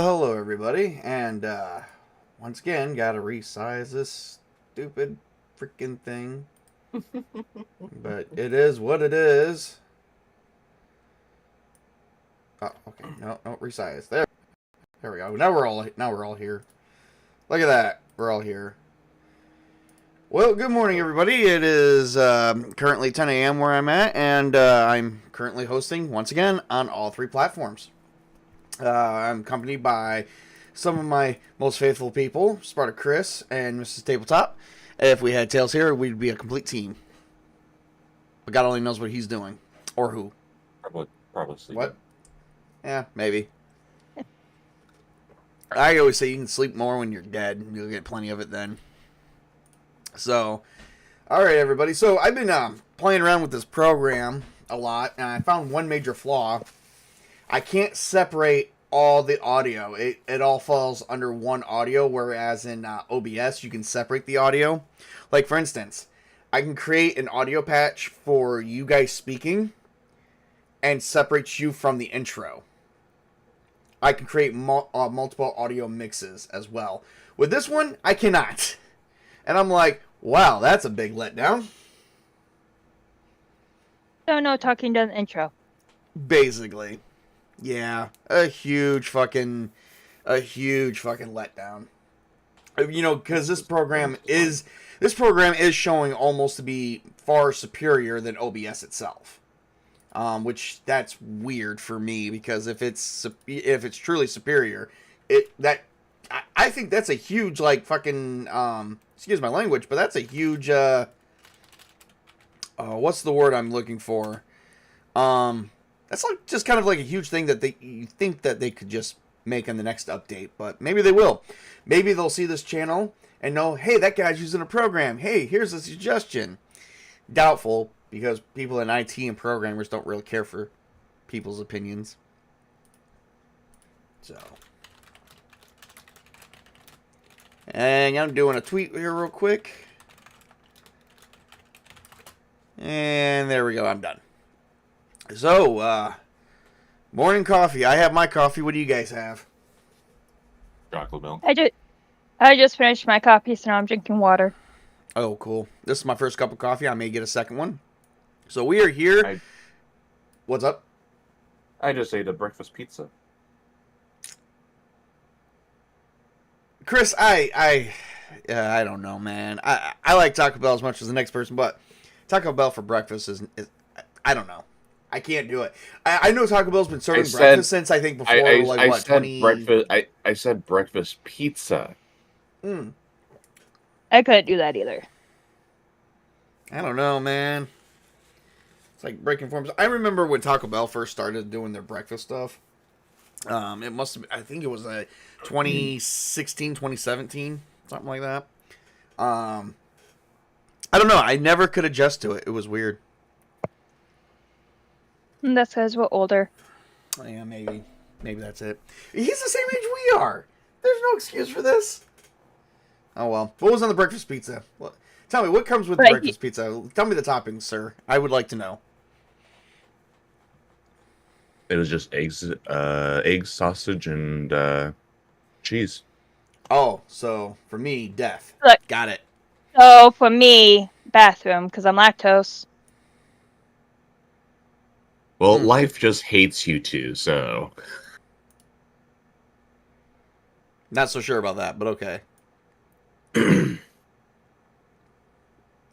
Hello everybody, and once again, gotta resize this stupid freaking thing. But it is what it is. Oh, okay. No, resize. There we go. Now we're all here. Look at that. We're all here. Well, good morning, everybody. It is currently 10 a.m. where I'm at, and I'm currently hosting once again on all three platforms. I'm accompanied by some of my most faithful people, Sparta Chris and Mrs. Tabletop. If we had Tails here, we'd be a complete team. But God only knows what he's doing. Or who. Probably sleeping. What? Yeah, maybe. I always say you can sleep more when you're dead. You'll get plenty of it then. So, alright everybody. So, I've been playing around with this program a lot, and I found one major flaw. I can't separate all the audio. It all falls under one audio, whereas in OBS, you can separate the audio. Like, for instance, I can create an audio patch for you guys speaking and separate you from the intro. I can create multiple audio mixes as well. With this one, I cannot. And I'm like, wow, that's a big letdown. So no talking during the intro. Basically. Yeah, a huge fucking letdown. You know, because this program is showing almost to be far superior than OBS itself, which that's weird for me, because if it's truly superior, I think that's a huge, like, fucking excuse my language, but that's a huge what's the word I'm looking for? That's like just kind of like a huge thing that you think that they could just make in the next update, but maybe they will. Maybe they'll see this channel and know, hey, that guy's using a program. Hey, here's a suggestion. Doubtful, because people in IT and programmers don't really care for people's opinions. So. And I'm doing a tweet here real quick. And there we go, I'm done. So, morning coffee. I have my coffee. What do you guys have? Chocolate milk. I just finished my coffee, so now I'm drinking water. Oh, cool. This is my first cup of coffee. I may get a second one. So we are here. I- What's up? I just ate a breakfast pizza. Chris, I don't know, man. I like Taco Bell as much as the next person, but Taco Bell for breakfast is I don't know. I can't do it. I know Taco Bell's been serving breakfast since I think before I said 20. breakfast. I said breakfast pizza. Mm, I couldn't do that either. I don't know, man. It's like breaking forms. I remember when Taco Bell first started doing their breakfast stuff. It must have been, I think it was 2016, 2017, something like that. I don't know. I never could adjust to it. It was weird. That's because we're older. Yeah, maybe. Maybe that's it. He's the same age we are. There's no excuse for this. Oh, well. What was on the breakfast pizza? Tell me, what comes with the breakfast pizza? Tell me the toppings, sir. I would like to know. It was just eggs, sausage, and cheese. Oh, so for me, death. Look. Got it. So for me, bathroom, because I'm lactose. Well, life just hates you two, so. Not so sure about that, but okay.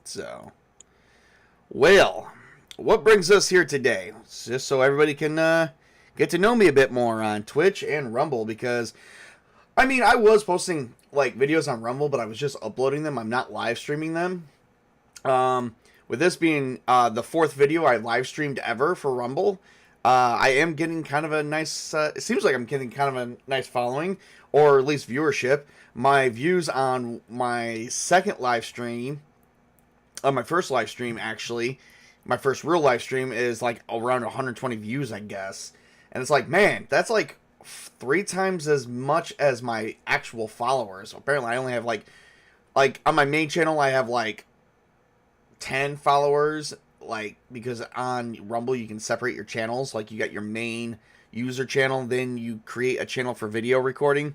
So, well, what brings us here today? It's just so everybody can get to know me a bit more on Twitch and Rumble, because, I mean, I was posting, like, videos on Rumble, but I was just uploading them. I'm not live streaming them. With this being the fourth video I live streamed ever for Rumble, I am getting kind of a nice, it seems like I'm getting kind of a nice following, or at least viewership. My views on my second live stream, my first live stream actually, my first real live stream is like around 120 views, I guess. And it's like, man, that's like 3 times as much as my actual followers. Apparently I only have like on my main channel I have like 10 followers, like, because on Rumble you can separate your channels. Like, you got your main user channel, then you create a channel for video recording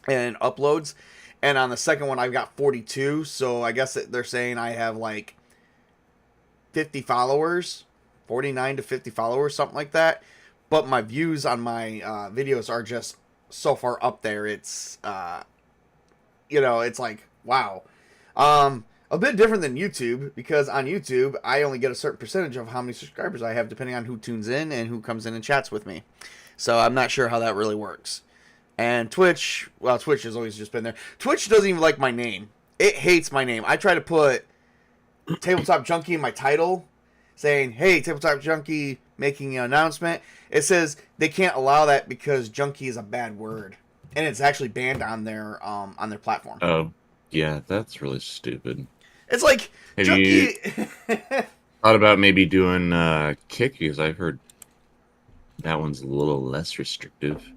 and uploads. And on the second one I've got 42, so I guess they're saying I have like 50 followers, 49 to 50 followers, something like that. But my views on my videos are just so far up there. It's it's like, wow. A bit different than YouTube, because on YouTube, I only get a certain percentage of how many subscribers I have, depending on who tunes in and who comes in and chats with me. So I'm not sure how that really works. And Twitch, well, Twitch has always just been there. Twitch doesn't even like my name. It hates my name. I try to put Tabletop Junkie in my title, saying, hey, Tabletop Junkie making an announcement. It says they can't allow that because junkie is a bad word. And it's actually banned on their platform. Oh, yeah, that's really stupid. It's like, Have junkie... you thought about maybe doing kick? Because I've heard that one's a little less restrictive.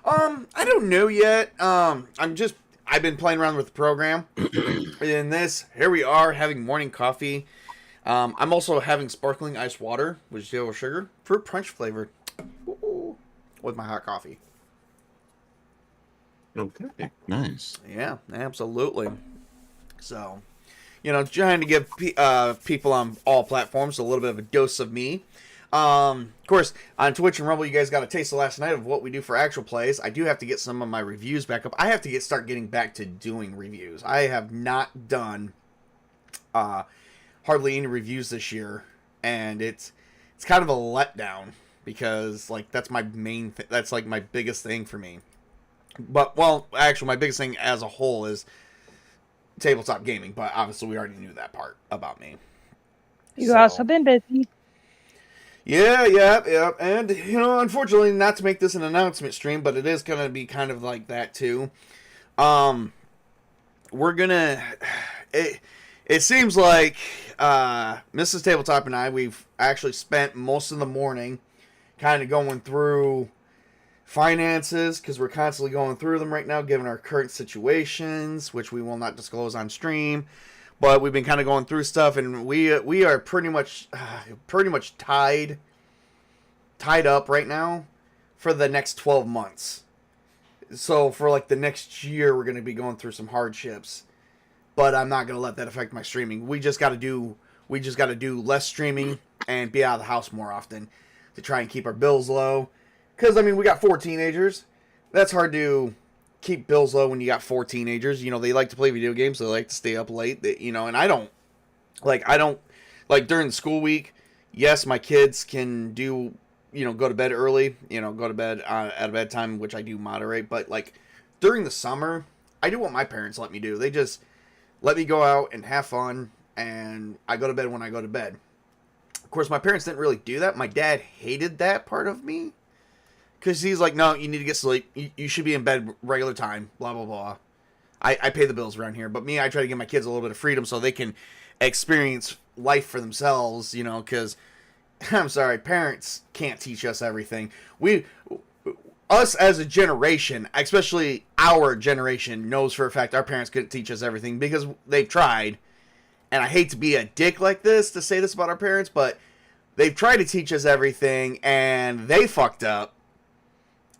I don't know yet. I've been playing around with the program. In this, here we are having morning coffee. I'm also having sparkling ice water with zero sugar, fruit punch flavored, with my hot coffee. Okay, nice. Yeah, absolutely. So, trying to give people on all platforms a little bit of a dose of me. Of course, on Twitch and Rumble, you guys got a taste of last night of what we do for actual plays. I do have to get some of my reviews back up. I have to start getting back to doing reviews. I have not done hardly any reviews this year, and it's kind of a letdown, because like that's my main that's like my biggest thing for me. But, well, actually, my biggest thing as a whole is tabletop gaming, but obviously we already knew that part about me. You've also been busy. Yeah. And, unfortunately, not to make this an announcement stream, but it is going to be kind of like that, too. We're going to... It seems like Mrs. Tabletop and I, we've actually spent most of the morning kind of going through finances, because we're constantly going through them right now, given our current situations, which we will not disclose on stream. But we've been kind of going through stuff, and we are pretty much tied up right now for the next 12 months. So for like the next year, we're going to be going through some hardships. But I'm not going to let that affect my streaming. We just got to do we just got to do less streaming and be out of the house more often to try and keep our bills low. Because, I mean, we got 4 teenagers. That's hard to keep bills low when you got 4 teenagers. You know, they like to play video games. So they like to stay up late. You know, and I don't, during the school week, yes, my kids can do, you know, go to bed early, you know, go to bed at a bedtime, which I do moderate. But, like, during the summer, I do what my parents let me do. They just let me go out and have fun, and I go to bed when I go to bed. Of course, my parents didn't really do that. My dad hated that part of me. Because he's like, no, you need to get sleep. You should be in bed regular time, blah, blah, blah. I pay the bills around here. But me, I try to give my kids a little bit of freedom so they can experience life for themselves, you know, because, I'm sorry, parents can't teach us everything. Us as a generation, especially our generation, knows for a fact our parents couldn't teach us everything because they've tried. And I hate to be a dick like this to say this about our parents, but they've tried to teach us everything and they fucked up.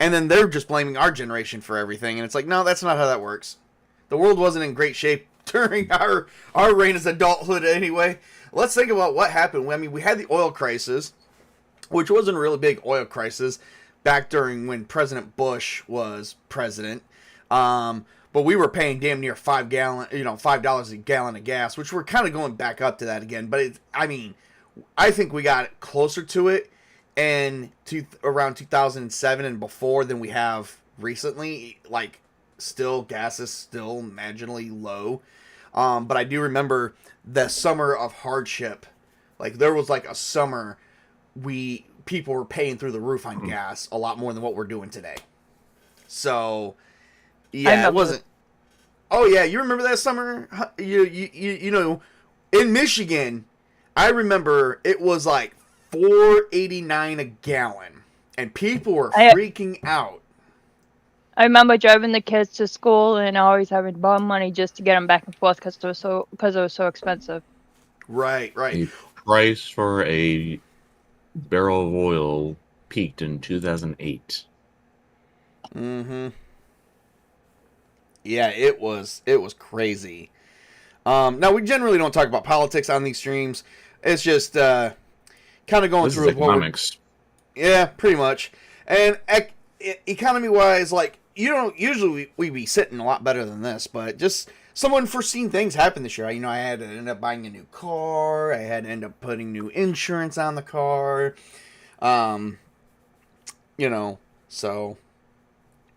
And then they're just blaming our generation for everything. And it's like, no, that's not how that works. The world wasn't in great shape during our reign as adulthood anyway. Let's think about what happened. I mean, we had the oil crisis, which wasn't a really big oil crisis back during when President Bush was president. But we were paying damn near $5 a gallon of gas, which we're kind of going back up to that again. But I think we got closer to it around 2007 and before than we have recently. Like, still, gas is still marginally low. But I do remember the summer of hardship. Like, there was like a summer people were paying through the roof on gas a lot more than what we're doing today. So, yeah, it wasn't. Oh yeah, you remember that summer? You know, in Michigan, I remember it was like $4.89 a gallon, and people were freaking out. I remember driving the kids to school and always having to borrow money just to get them back and forth because it was so expensive. Right. The price for a barrel of oil peaked in 2008. Mm-hmm. Yeah, it was crazy. Now, we generally don't talk about politics on these streams. It's just kind of going through economics. Yeah, pretty much. And economy-wise, like, you know, usually we be sitting a lot better than this, but just some unforeseen things happened this year. You know, I had to end up buying a new car. I had to end up putting new insurance on the car. You know, so...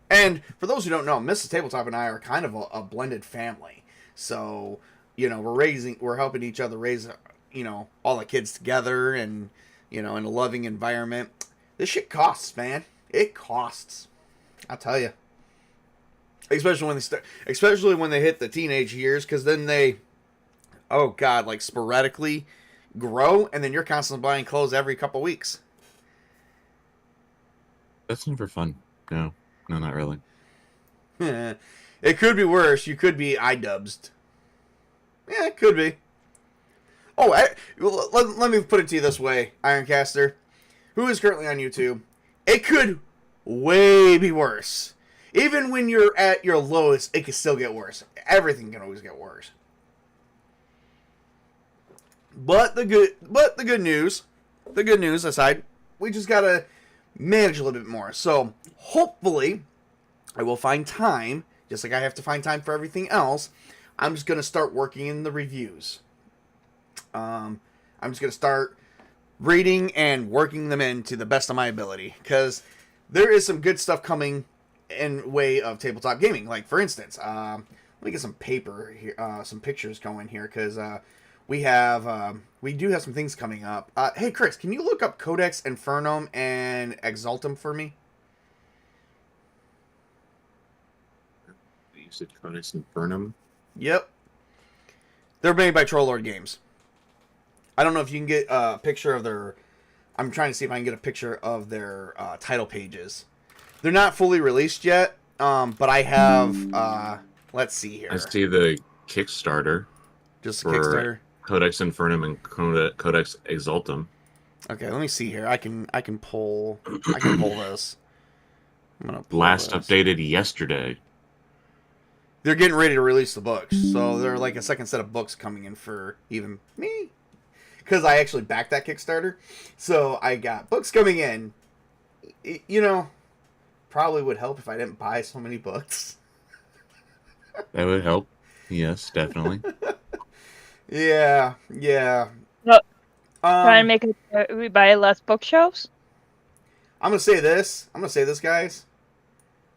And for those who don't know, Mrs. Tabletop and I are kind of a blended family. So, you know, we're helping each other raise, you know, all the kids together and, you know, in a loving environment. This shit costs, man. It costs. I'll tell you. Especially when they hit the teenage years, because then they, oh God, like sporadically grow, and then you're constantly buying clothes every couple weeks. That's never fun. No, not really. It could be worse. You could be iDubbbed. Yeah, it could be. Oh, let me put it to you this way, Ironcaster, who is currently on YouTube. It could way be worse. Even when you're at your lowest, it can still get worse. Everything can always get worse. But the good news aside, we just gotta manage a little bit more. So hopefully, I will find time, just like I have to find time for everything else. I'm just gonna start working in the reviews. I'm just gonna start reading and working them in to the best of my ability, because there is some good stuff coming in way of tabletop gaming. Like, for instance, let me get some paper here, some pictures going here, because we do have some things coming up. Hey Chris, can you look up Codex Infernum and Exaltum for me? You said Codex Infernum? Yep. They're made by Trollord Games. I don't know if you can get a picture of their... I'm trying to see if I can get a picture of their title pages. They're not fully released yet, but I have... let's see here. I see the Kickstarter. Just a Kickstarter. Codex Infernum and Codex Exaltum. Okay, let me see here. I can pull this. I'm gonna pull Last this. updated yesterday. They're getting ready to release the books, so they're like a second set of books coming in for even me. because I actually backed that Kickstarter. So I got books coming in. Probably would help if I didn't buy so many books. That would help. Yes, definitely. Yeah. Look, trying to Um, make it we buy less bookshelves. I'm gonna say this. Guys.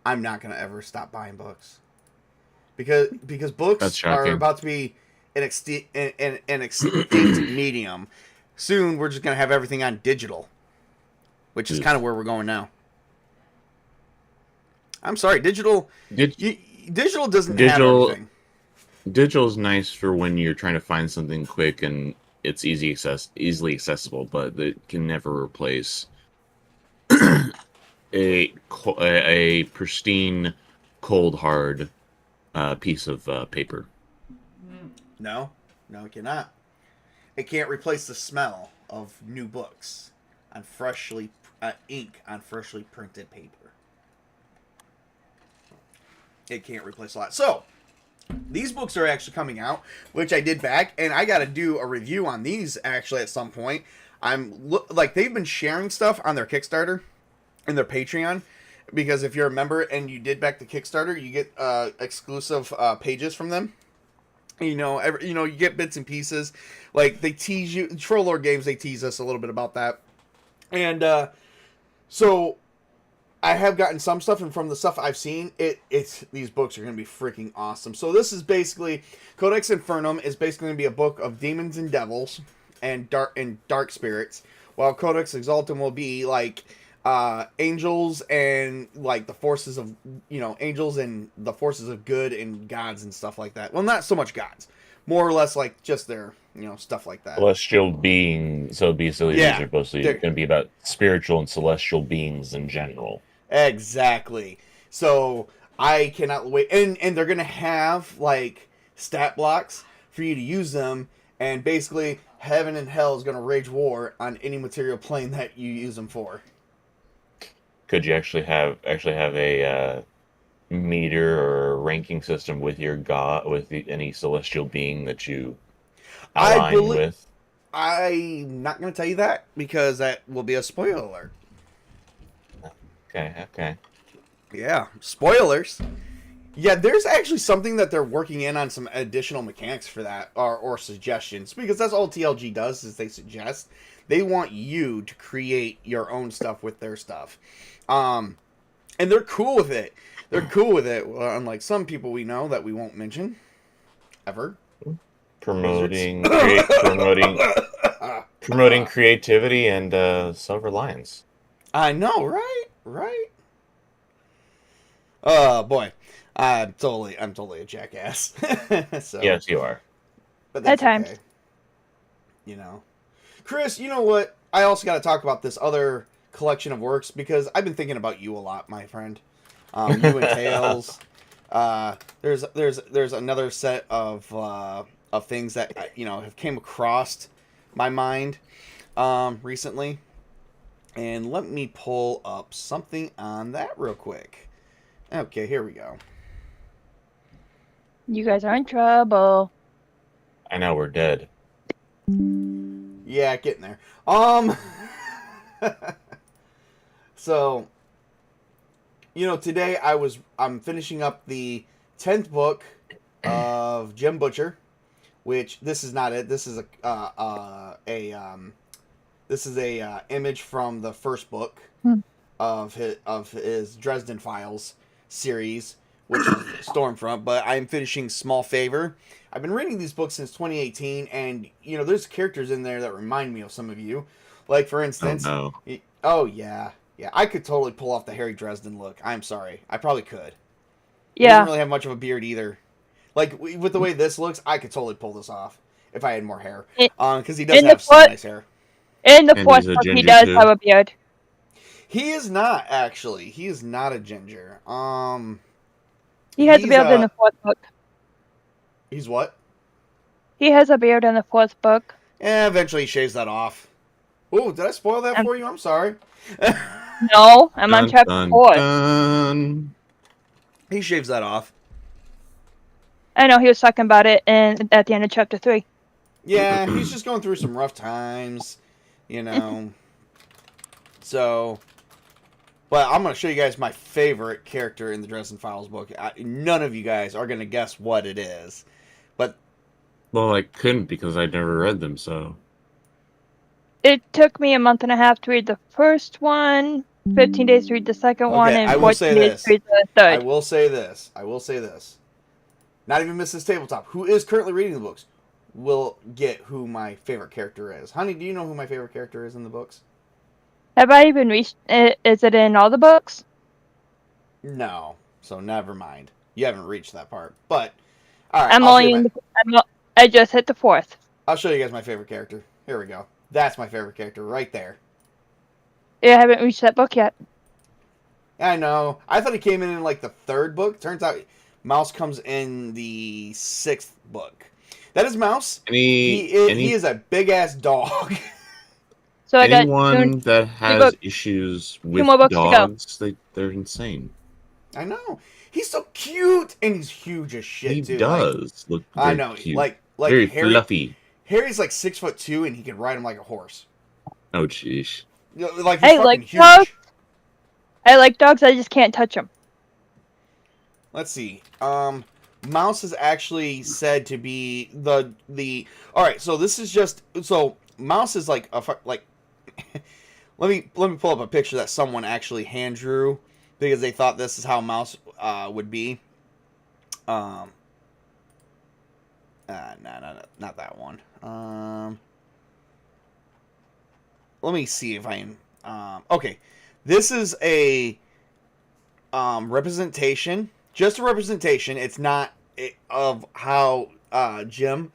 I'm not gonna ever stop buying books because That's books are shocking. about to be an extinct medium. Soon we're just gonna have everything on digital, which is Oof. kind of where we're going now. I'm sorry, digital. Did Digital doesn't have digital everything. digital's nice for when you're trying to find something quick and it's easily accessible, but it can never replace a pristine, cold hard piece of paper. No, it cannot. It can't replace the smell of new books on freshly ink on freshly printed paper. It can't replace a lot. So, these books are actually coming out, which I did back, and I got to do a review on these actually at some point. They've been sharing stuff on their Kickstarter and their Patreon, because if you're a member and you did back the Kickstarter, you get exclusive pages from them. You get bits and pieces. Like, they tease you. Troll Lord Games, they tease us a little bit about that. And so I have gotten some stuff, and from the stuff I've seen, these books are going to be freaking awesome. So this is basically, Codex Infernum is basically going to be a book of demons and devils and dark spirits, while Codex Exaltum will be like angels and like the forces of angels and the forces of good and gods and stuff like that. Well, not so much gods, more or less like just their stuff like that. Celestial beings. So basically, Yeah, these are supposed to going to be about spiritual and celestial beings in general. Exactly. So I cannot wait, and they're gonna have like stat blocks for you to use them, and basically heaven and hell is gonna rage war on any material plane that you use them for. Could you actually have a meter or ranking system with your god, with any celestial being that you align with? I'm not gonna tell you that because that will be a spoiler alert. Okay. Yeah, spoilers. Yeah, there's actually something that they're working in on some additional mechanics for that, or suggestions, because that's all TLG does is they suggest. They want you to create your own stuff with their stuff. And they're cool with it. Well, unlike some people we know that we won't mention ever. Promoting creativity and self-reliance. I know, right? Oh boy, I'm totally a jackass. So, Yes, you are. but that's At times. okay. Chris, you know what? I also got to talk about this other collection of works because I've been thinking about you a lot, my friend. You and Tails. There's another set of things that have came across my mind recently. And let me pull up something on that real quick. Okay, here we go. You guys are in trouble. I know we're dead. Yeah, getting there. So, today I'm finishing up the 10th book of Jim Butcher, which this is not it. This is a image from the first book of his Dresden Files series, which is Stormfront. But I'm finishing Small Favor. I've been reading these books since 2018, and there's characters in there that remind me of some of you. Like, for instance, oh yeah, I could totally pull off the Harry Dresden look. I'm sorry, I probably could. He doesn't really have much of a beard either. Like, with the way this looks, I could totally pull this off if I had more hair. Because he does have some nice hair. In the fourth book, he does have a beard. He is not, actually. He is not a ginger. He has a beard in the fourth book. He's what? He has a beard in the fourth book. Yeah, eventually he shaves that off. Oh, did I spoil that for you? I'm sorry. No, I'm on chapter 4. He shaves that off. I know, he was talking about it at the end of chapter 3. Yeah, he's just going through some rough times, you know. So, but I'm going to show you guys my favorite character in the Dresden Files book. None of you guys are going to guess what it is. But Well, I couldn't because I never read them, so. It took me a month and a half to read the first one, 15 days to read the second one, okay, and I will say 14 days this. to read the I third. will say this. I will say this. Not even Mrs. Tabletop, who is currently reading the books, will get who my favorite character is. Honey, do you know who my favorite character is in the books? Have I even reached it? Is it in all the books? No. So never mind. You haven't reached that part. But, alright, I'm only in I just hit the fourth. I'll show you guys my favorite character. Here we go. That's my favorite character right there. I haven't reached that book yet. I know. I thought he came in like the third book. Turns out Mouse comes in the sixth book. That is Mouse. He is a big ass dog. So I got anyone that has issues with more books to go. dogs, they're insane. I know. He's so cute, and he's huge as shit He too. does look very I know, cute. like very Harry, fluffy. Harry's like 6'2", and he can ride him like a horse. Oh, jeez. Like he's fucking huge. Dogs. I like dogs. I just can't touch them. Let's see. Mouse is actually said to be the. All right, so this is just so Mouse is like like. let me pull up a picture that someone actually hand drew because they thought this is how Mouse would be. No, not that one. Let me see if I can. Okay, this is a representation, just a representation. It's not of how Jim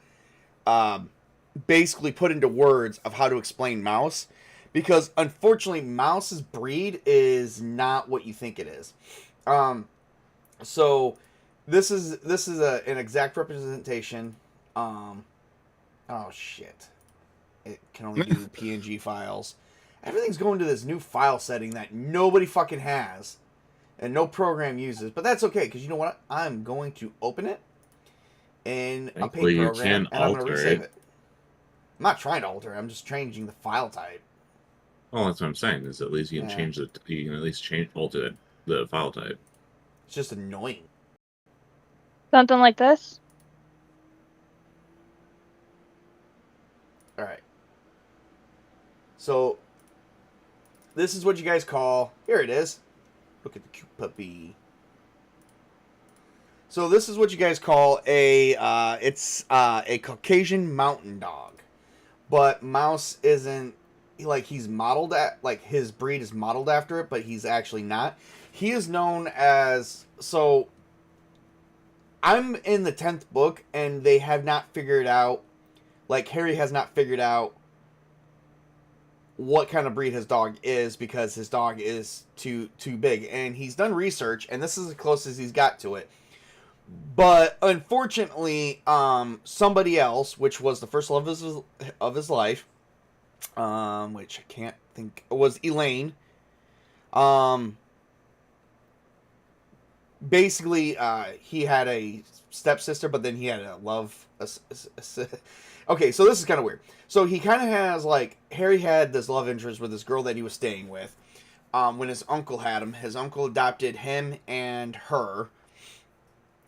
basically put into words of how to explain Mouse, because unfortunately Mouse's breed is not what you think it is. So this is an exact representation. Oh shit. It can only do PNG files. Everything's going to this new file setting that nobody fucking has and no program uses. But that's okay, because you know what? I'm going to open it in a paint program, and I'm going to resave it. I'm not trying to alter it. I'm just changing the file type. Well, that's what I'm saying. Is at least you can change the. You can at least alter the file type. It's just annoying. Something like this. All right. So this is what you guys call. Here it is. Look at the cute puppy. So this is what you guys call a. It's a Caucasian mountain dog, but Mouse isn't. Like, he's modeled at, like, his breed is modeled after it, but he's actually not. He is known as, so I'm in the 10th book, and they have not figured out, like, Harry has not figured out what kind of breed his dog is, because his dog is too big, and he's done research, and this is as close as he's got to it. But unfortunately, somebody else, which was the first love of his life, which I can't think, was Elaine. Basically, he had a stepsister, but then he had a love. Okay, so this is kind of weird. So he kind of has, like, Harry had this love interest with this girl that he was staying with. When his uncle had him, his uncle adopted him and her,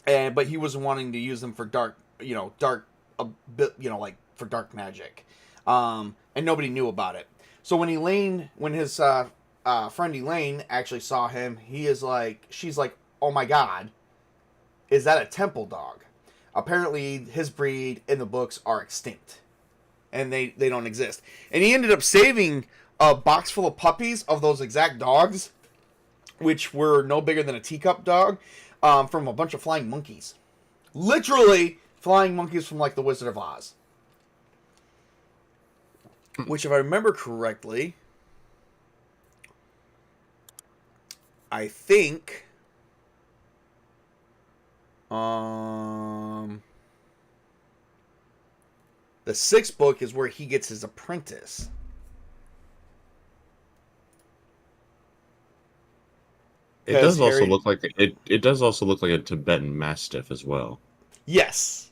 but he was wanting to use them for dark, like for dark magic. And nobody knew about it. So when his friend Elaine actually saw him, she's like, oh my god, is that a temple dog? Apparently his breed in the books are extinct. And they don't exist. And he ended up saving a box full of puppies of those exact dogs, which were no bigger than a teacup dog, from a bunch of flying monkeys. Literally flying monkeys from, like, the Wizard of Oz. Which, if I remember correctly, I think, the sixth book is where he gets his apprentice. It does also look like it does also look like a Tibetan Mastiff as well. Yes.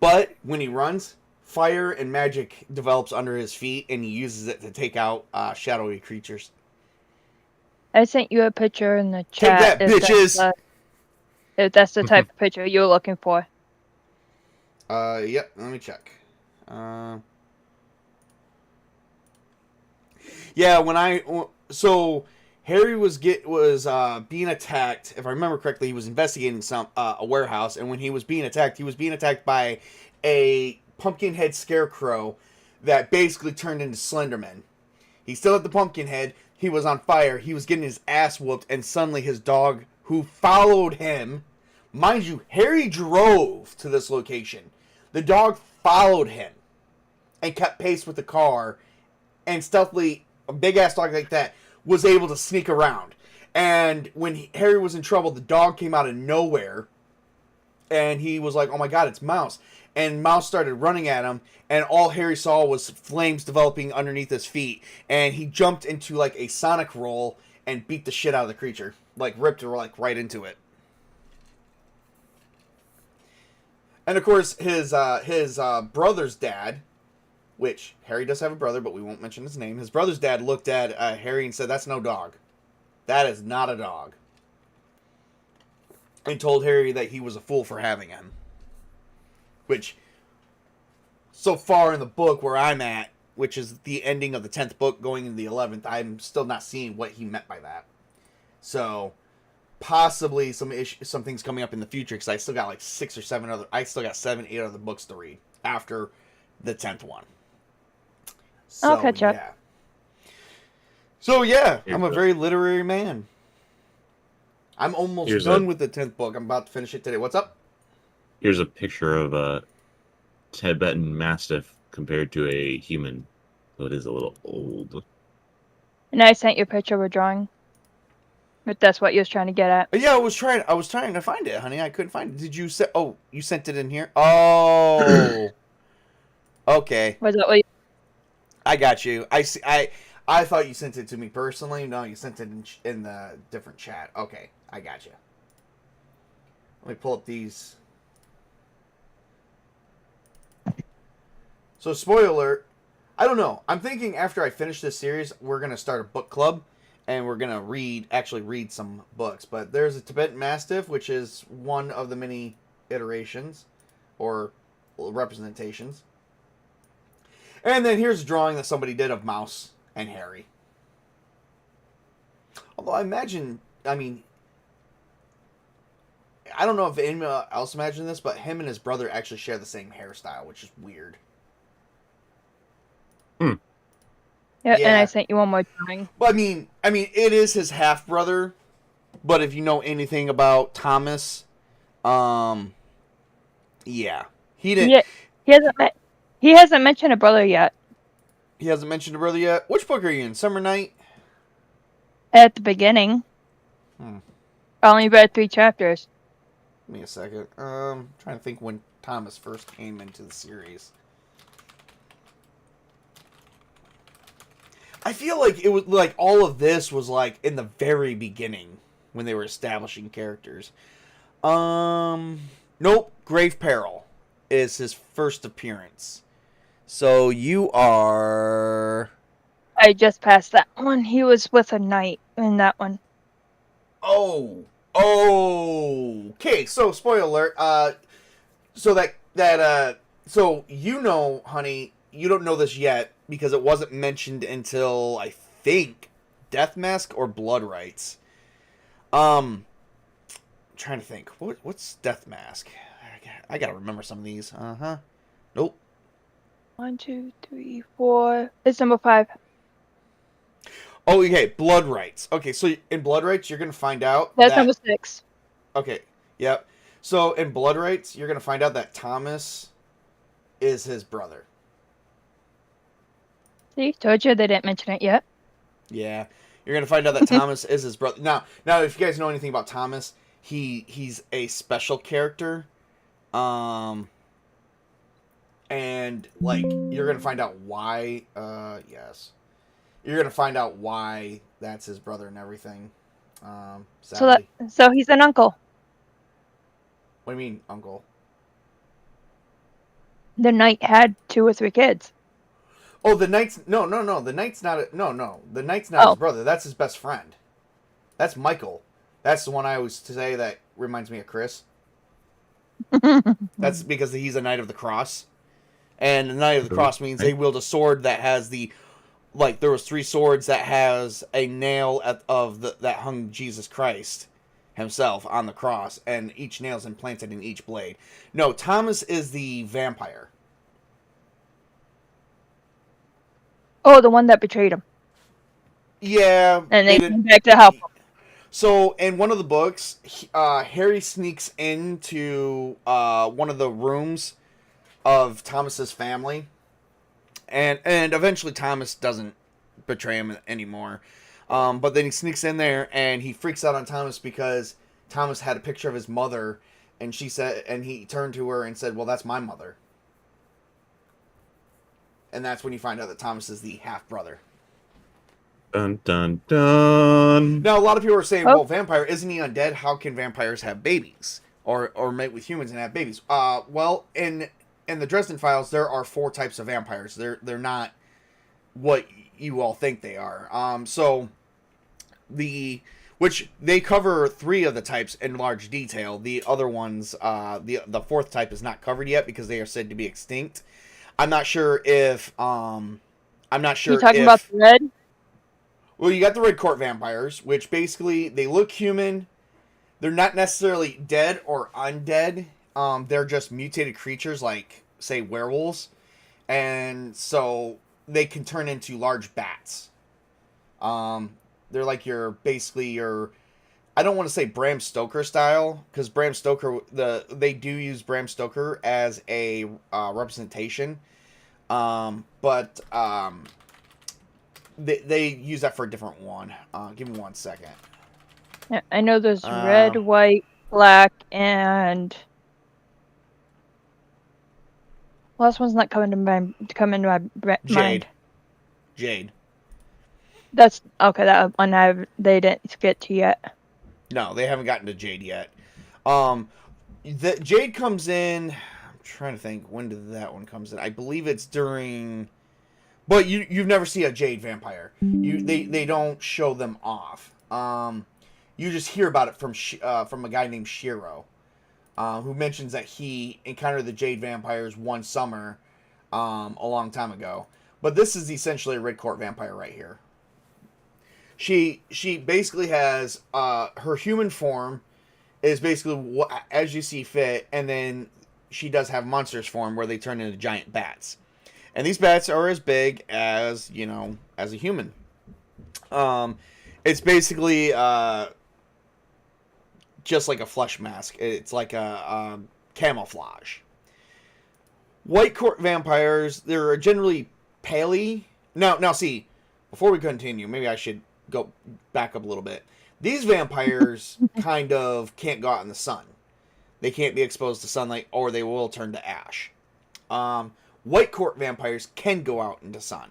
But when he runs, fire and magic develops under his feet, and he uses it to take out shadowy creatures. I sent you a picture in the Take chat. that, bitches! If that's the type of picture you were looking for. Yep. Let me check. Yeah, so Harry was being attacked. If I remember correctly, he was investigating a warehouse, and when he was being attacked by a pumpkin head scarecrow that basically turned into Slenderman. He still had the pumpkin head. He was on fire. He was getting his ass whooped, and suddenly his dog, who followed him, mind you, Harry drove to this location. The dog followed him and kept pace with the car, and stealthily, a big ass dog like that was able to sneak around. And when Harry was in trouble, the dog came out of nowhere, and he was like, "Oh my god, it's Mouse!" And Mouse started running at him, and all Harry saw was flames developing underneath his feet, and he jumped into like a Sonic roll and beat the shit out of the creature, like ripped her like right into it. And of course, his brother's dad, which Harry does have a brother, but we won't mention his name. His brother's dad looked at Harry and said, "That's no dog. That is not a dog." And told Harry that he was a fool for having him. Which, so far in the book where I'm at, which is the ending of the 10th book going into the 11th, I'm still not seeing what he meant by that. So, possibly some things coming up in the future, because I still got like 7, 8 other books to read after the 10th one. So, I'll catch up. Yeah. So, yeah, I'm a very literary man. I'm almost done with the 10th book. I'm about to finish it today. What's up? Here's a picture of a Tibetan Mastiff compared to a human. So it is a little old. And I sent you a picture of a drawing. If that's what you was trying to get at. Yeah, I was trying to find it, honey. I couldn't find it. Did you say? Oh, you sent it in here. Oh, okay. Was that what you... I got you. I see. I thought you sent it to me personally. No, you sent it in the different chat. Okay, I got you. Let me pull up these. So, spoiler alert. I don't know. I'm thinking after I finish this series, we're gonna start a book club. And we're going to actually read some books. But there's a Tibetan Mastiff, which is one of the many iterations or representations. And then here's a drawing that somebody did of Mouse and Harry. Although I don't know if anyone else imagined this, but him and his brother actually share the same hairstyle, which is weird. Yeah, and I sent you one more drawing. Well, I mean, it is his half brother, but if you know anything about Thomas, yeah, he didn't. Yeah, he hasn't mentioned a brother yet. He hasn't mentioned a brother yet. Which book are you in? Summer Night? At the beginning. I only read 3 chapters. Give me a second. Trying to think when Thomas first came into the series. I feel like it was like all of this was like in the very beginning when they were establishing characters. Nope. Grave Peril is his first appearance. So you are. I just passed that one. He was with a knight in that one. Oh. Okay. So spoiler alert. So you know, honey, you don't know this yet. Because it wasn't mentioned until, I think, Death Mask or Blood Rites. I'm trying to think. What's Death Mask? I gotta remember some of these. Nope. 1, 2, 3, 4. It's number 5. Oh, okay. Blood Rites. Okay, so in Blood Rites, you're gonna find out That's number 6. Okay, yep. So in Blood Rites, you're gonna find out that Thomas is his brother. See, told you they didn't mention it yet. Yeah, you're gonna find out that Thomas is his brother. Now, if you guys know anything about Thomas, he's a special character, and like you're gonna find out why. Yes, you're gonna find out why that's his brother and everything. Sadly. So he's an uncle. What do you mean, uncle? The knight had 2 or 3 kids. Oh, the knight's no. The knight's not. The knight's not his Oh. brother. That's his best friend. That's Michael. That's the one I always say that reminds me of Chris. That's because he's a knight of the cross, and the knight of the cross means they wield a sword that has the, like, there was 3 swords that has a nail that hung Jesus Christ himself on the cross, and each nail's implanted in each blade. No, Thomas is the vampire. Oh, the one that betrayed him. Yeah, And they came back to help him. So, in one of the books, Harry sneaks into one of the rooms of Thomas's family, and eventually Thomas doesn't betray him anymore. But then he sneaks in there, and he freaks out on Thomas because Thomas had a picture of his mother, and he turned to her and said, "Well, that's my mother." And that's when you find out that Thomas is the half brother. Dun dun dun. Now, a lot of people are saying, well, vampire, isn't he undead? How can vampires have babies? Or mate with humans and have babies? Well, in the Dresden Files, there are 4 types of vampires. They're not what you all think they are. Which they cover 3 of the types in large detail. The other ones, the 4th type is not covered yet because they are said to be extinct. I'm not sure if, You talking about the red? Well, you got the red court vampires, which basically, they look human. They're not necessarily dead or undead. They're just mutated creatures like, say, werewolves. And so they can turn into large bats. They're like I don't want to say Bram Stoker style, because Bram Stoker, they do use Bram Stoker as a representation. But they use that for a different one. Give me 1 second. Yeah, I know there's red, white, black, and last one's not coming to my mind. Jade. That's okay. That one they didn't get to yet. No, they haven't gotten to Jade yet. The Jade comes in. I'm trying to think, when did that one comes in? I believe it's during. But you've never seen a Jade vampire. They don't show them off. You just hear about it from a guy named Shiro, who mentions that he encountered the Jade vampires one summer, a long time ago. But this is essentially a red court vampire right here. She basically has her human form is basically as you see fit, and then she does have monsters form where they turn into giant bats. And these bats are as big as, as a human. It's basically just like a flesh mask. It's like a camouflage. White court vampires, they're generally paley. Now see, before we continue, maybe I should go back up a little bit. These vampires kind of can't go out in the sun. They can't be exposed to sunlight, or they will turn to ash. White court vampires can go out into sun.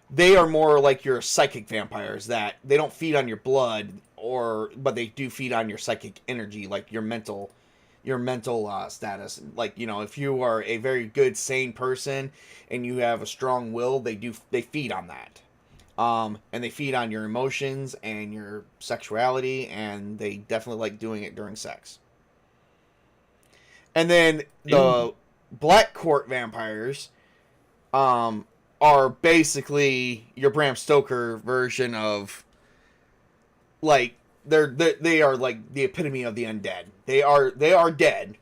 They are more like your psychic vampires, that they don't feed on your blood, but they do feed on your psychic energy, like your mental status. Like, if you are a very good, sane person and you have a strong will, they feed on that. And they feed on your emotions and your sexuality, and they definitely like doing it during sex. And then the black court vampires are basically your Bram Stoker version of, like, they are like the epitome of the undead. They are dead,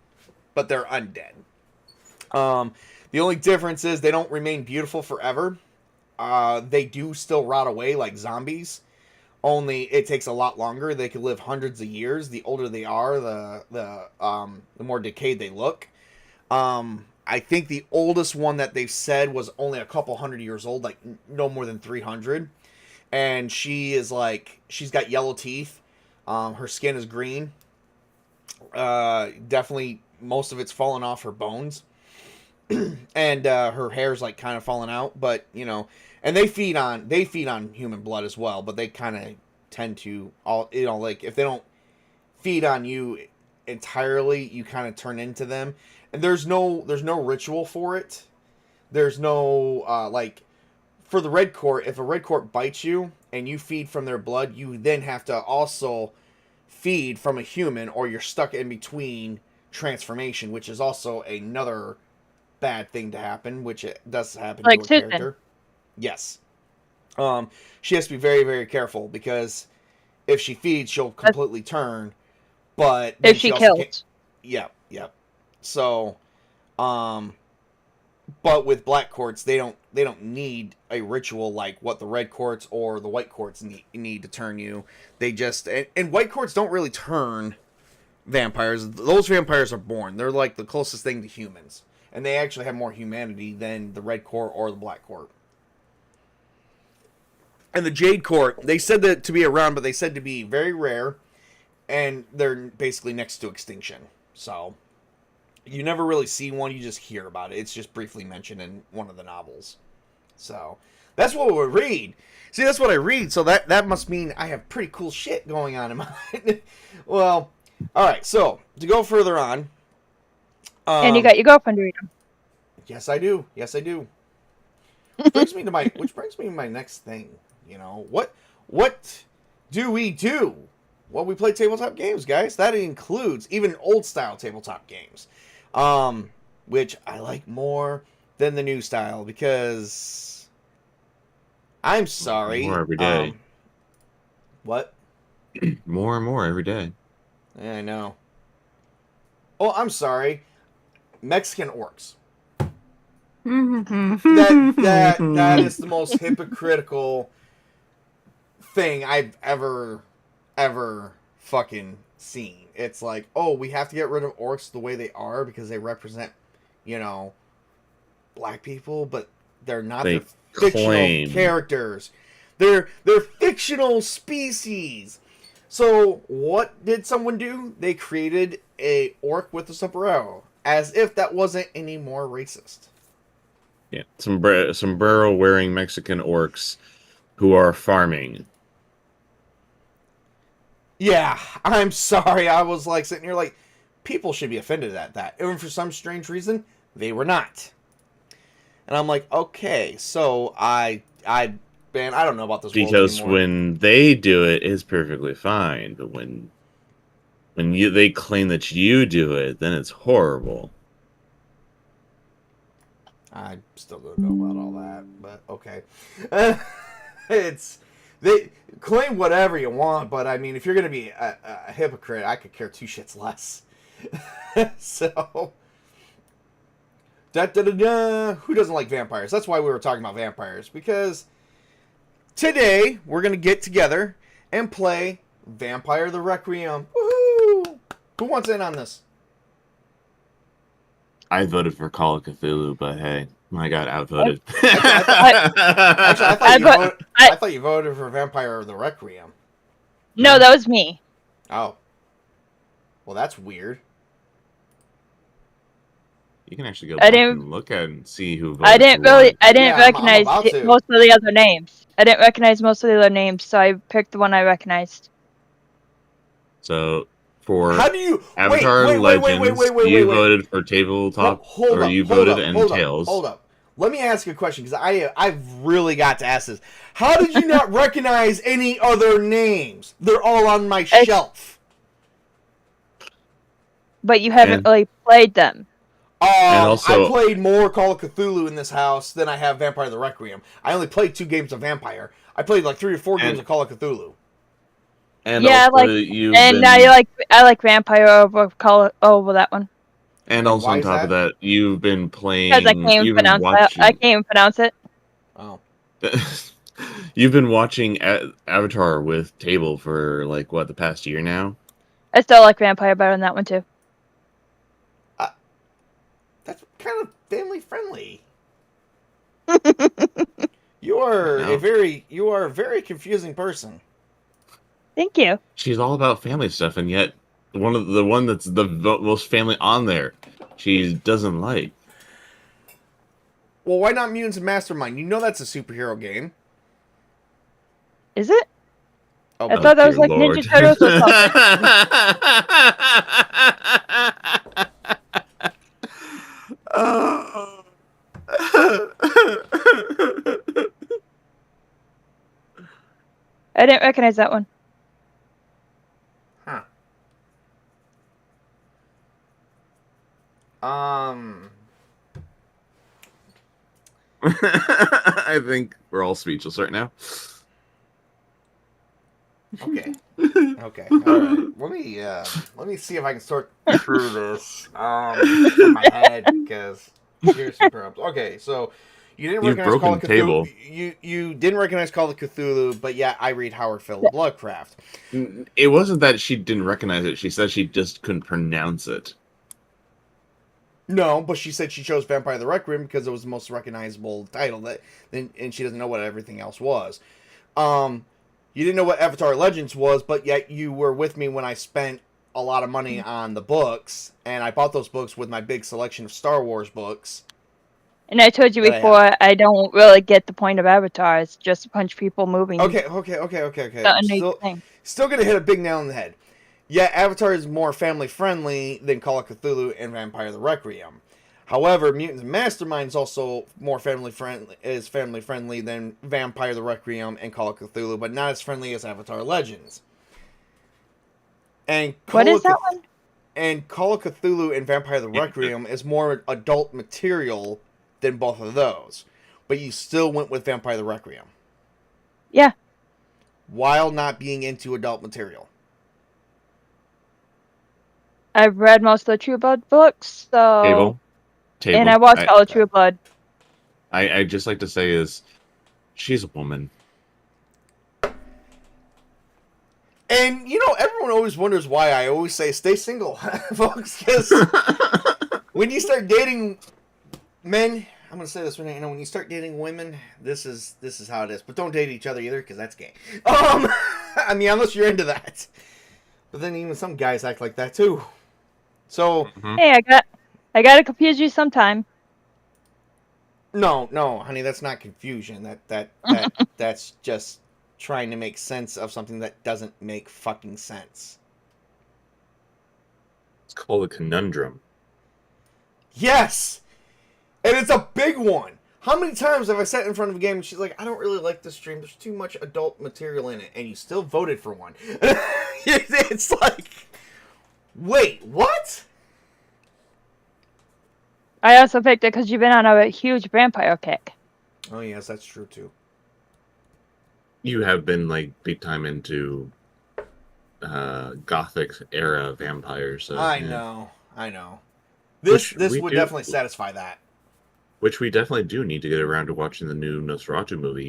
but they're undead. The only difference is they don't remain beautiful forever. They do still rot away like zombies. Only it takes a lot longer. They could live hundreds of years. The older they are, the more decayed they look. I think the oldest one that they've said was only a couple hundred years old, like no more than 300. And she's got yellow teeth. Her skin is green. Definitely most of it's fallen off her bones. And her hair's like kind of falling out, but and they feed on human blood as well, but they kind of tend to like, if they don't feed on you entirely. You kind of turn into them, and there's no ritual for it. There's no like for the red court. If a red court bites you and you feed from their blood, you then have to also feed from a human, or you're stuck in between transformation, which is also another bad thing to happen, which it does happen Like to a Susan. character. Yes. She has to be very, very careful, because if she feeds, she'll completely turn. But then If she also can't. kills. Yeah, yeah. So, but with black courts, they don't need a ritual like what the red courts or the white courts need to turn you. They just and white courts don't really turn vampires. Those vampires are born. They're like the closest thing to humans, and they actually have more humanity than the red court or the black court. And the Jade Court, they said that to be around, but they said to be very rare, and they're basically next to extinction. So, you never really see one, you just hear about it. It's just briefly mentioned in one of the novels. So, that's what we read. See, that's what I read, so that must mean I have pretty cool shit going on in mine. Well, alright, so, to go further on. And you got your girlfriend to read them. Yes, I do. Yes, I do. Which brings me to my next thing. You know, what do we do? Well, we play tabletop games, guys. That includes even old style tabletop games, which I like more than the new style, because I'm sorry. More every day. What? More and more every day. Yeah, I know. Oh, I'm sorry. Mexican orcs. that is the most hypocritical thing I've ever fucking seen. It's like, oh, we have to get rid of orcs the way they are because they represent, black people, but they're not. They They're fictional claim. characters. They're fictional species. So what did someone do? They created a orc with a sombrero, as if that wasn't any more racist. Yeah, sombrero wearing Mexican orcs who are farming. Yeah, I'm sorry. I was like sitting here like, people should be offended at that. And for some strange reason, they were not. And I'm like, okay, so man, I don't know about this world Because anymore. when they do it, it's perfectly fine. But when they claim that you do it, then it's horrible. I still don't know about all that, but okay. They claim whatever you want, but I mean, if you're gonna be a hypocrite, I could care two shits less. So, who doesn't like vampires? That's why we were talking about vampires, because today we're gonna get together and play Vampire the Requiem. Woohoo! Who wants in on this? I voted for Call of Cthulhu, but hey, I got outvoted. Actually, I thought you voted for Vampire the Requiem. No, that was me. Oh. Well, that's weird. You can actually go I back didn't- and look at and see who voted. I didn't for what. Yeah, I'm recognize about to. most of the other names. I didn't recognize most of the other names, so I picked the one I recognized. So for How do you Avatar Legends, you voted for Tabletop, you voted Entails. Hold up. Let me ask you a question, because I've really got to ask this. How did you not recognize any other names? They're all on my shelf. But you haven't really played them. And also, I played more Call of Cthulhu in this house than I have Vampire the Requiem. I only played 2 games of Vampire. I played like 3 or 4 games of Call of Cthulhu. And yeah, also I like Vampire over that one. And also why on is top of that, you've been playing. Because I can't even pronounce it. Oh. You've been watching Avatar with Table for like what, the past year now? I still like Vampire better than that one too. That's kind of family friendly. You are a very confusing person. Thank you. She's all about family stuff, and yet the one that's the most family on there, she doesn't like. Well, why not Mutants and Mastermind? You know that's a superhero game. Is it? Oh, I boy. thought that was dear like Lord. Ninja Turtles or something. Oh. I didn't recognize that one. Huh. Um. I think we're all speechless right now. Okay. Okay. All right. Let me see if I can sort through this in my head because here's some problems. Okay, so you didn't You've recognize Call broken of the Cthulhu. table. You didn't recognize Call of Cthulhu, but yeah, I read Howard Phillips Lovecraft. It wasn't that she didn't recognize it. She said she just couldn't pronounce it. No, but she said she chose Vampire the Requiem because it was the most recognizable title and she doesn't know what everything else was. You didn't know what Avatar Legends was, but yet you were with me when I spent a lot of money on the books, and I bought those books with my big selection of Star Wars books. And I told you That I have. before, I don't really get the point of Avatar. It's just a bunch of people moving. Okay. Not a new thing. Still gonna hit a big nail on the head. Yeah, Avatar is more family friendly than Call of Cthulhu and Vampire the Requiem. However, Mutants and Mastermind is also more family friendly than Vampire the Requiem and Call of Cthulhu, but not as friendly as Avatar Legends. And What is that one? And Call of Cthulhu and Vampire the Requiem is more adult material than both of those. But you still went with Vampire the Requiem. Yeah. While not being into adult material. I've read most of the True Blood books, so... Table. And I watched all of True Blood. I'd just like to say is, she's a woman. And, you know, everyone always wonders why I always say stay single, folks, because when you start dating men, I'm going to say this right now, you know, when you start dating women, this is how it is. But don't date each other either, because that's gay. I mean, unless you're into that. But then even some guys act like that, too. So... Hey, I gotta confuse you sometime. No, honey, that's not confusion. That's just trying to make sense of something that doesn't make fucking sense. It's called a conundrum. Yes! And it's a big one. How many times have I sat in front of a game and she's like, I don't really like this stream. There's too much adult material in it. And you still voted for one. It's like, wait, what? I also picked it because you've been on a huge vampire kick. Oh, yes, that's true, too. You have been, like, big time into Gothic era vampires. So, I know. This would definitely satisfy that. Which we definitely do need to get around to watching the new Nosferatu movie.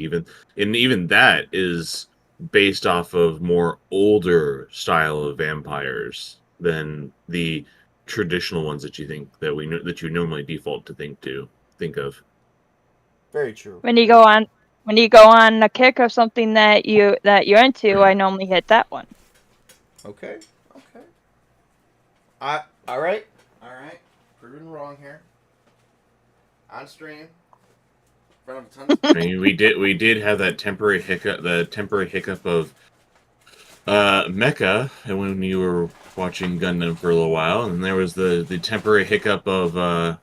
Even that is based off of more older style of vampires than the traditional ones that you normally default to think of. Very true. When you go on a kick of something that you're into, I normally hit that one. Okay. All right. Proven wrong here. On stream. In front of a ton of I mean, we did have that temporary hiccup of Mecha, and when you were watching Gundam for a little while, and there was the temporary hiccup of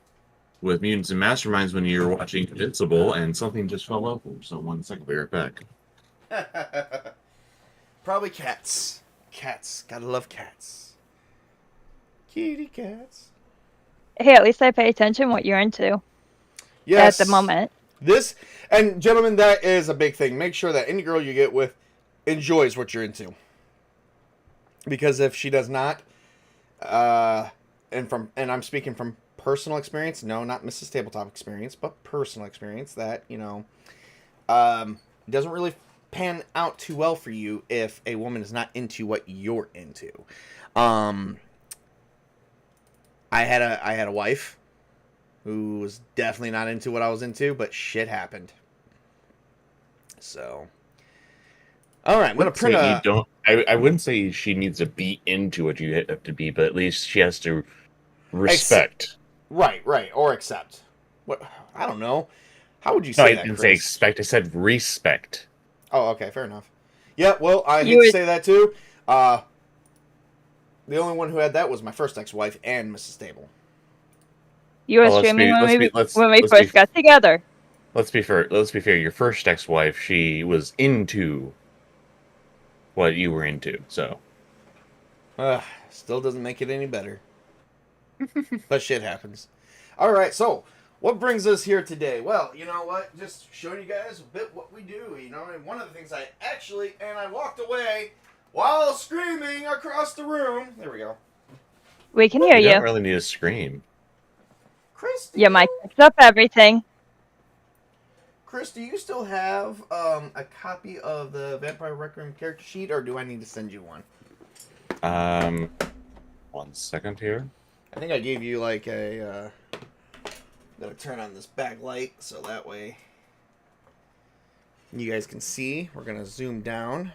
with Mutants and Masterminds when you were watching Invincible, and something just fell over. So 1 second, we'll be right back. Probably cats. Gotta love cats. Kitty cats. Hey, at least I pay attention what you're into. Yes. At the moment. This, and gentlemen, that is a big thing. Make sure that any girl you get with enjoys what you're into. Because if she does not, and I'm speaking from personal experience, no, not Mrs. Tabletop experience, but personal experience, that, you know, doesn't really pan out too well for you if a woman is not into what you're into. I had a wife who was definitely not into what I was into, but shit happened. So, all right, I'm gonna print a. I wouldn't say she needs to be into what you have to be, but at least she has to respect. Right, or accept. What? I don't know. How would you say No, I that, didn't Chris? say expect. I said respect. Oh, okay, fair enough. Yeah, well, I hate You to were- say that too. The only one who had that was my first ex-wife and Mrs. Stable. You were Well, streaming let's when we be first got together. let's be fair. Let's be fair. Your first ex-wife, she was into what you were into. So Still doesn't make it any better. But shit happens. All right, so what brings us here today? Well, you know what? Just showing you guys a bit what we do. You know, and one of the things I walked away while screaming across the room. There we go. We can hear you don't you. really need to scream. Chris, Your mic picks up everything. Chris, do you still have a copy of the Vampire Requiem character sheet, or do I need to send you one? 1 second here. I think I gave you like a. Gotta turn on this backlight so that way you guys can see. We're gonna zoom down.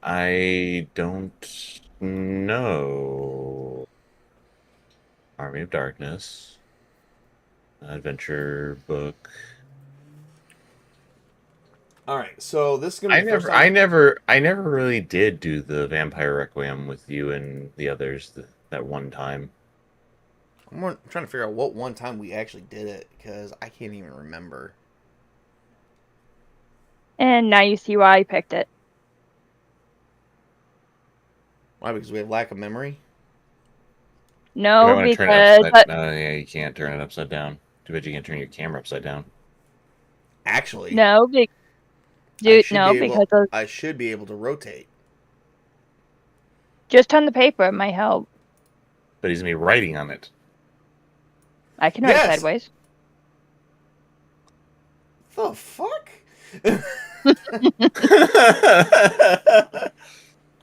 I don't know. Army of Darkness. Adventure book. All right, so this is gonna be the first time. I never really did do the Vampire Requiem with you and the others that one time. I'm trying to figure out what one time we actually did it because I can't even remember. And now you see why I picked it. Why? Because we have lack of memory. You No, might want to turn because it upside. Yeah, you can't turn it upside down. Too bad you can't turn your camera upside down. Actually, no, because of, I should be able to rotate. just on the paper it might help. But he's gonna be writing on it. I can write Yes! sideways. The fuck?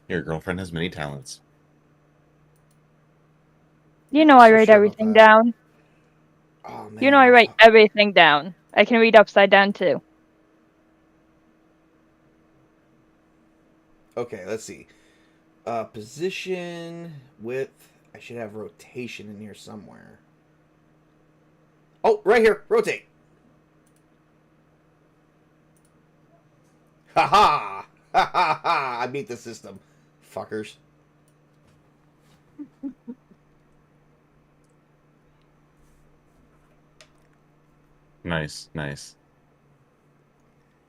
Your girlfriend has many talents. You know I So write sure about everything that. down. Oh man. You know I write everything down. I can read upside down too. Okay, let's see. Position, width. I should have rotation in here somewhere. Oh, right here. Rotate. Ha ha! Ha ha ha! I beat the system. Fuckers. Nice, nice.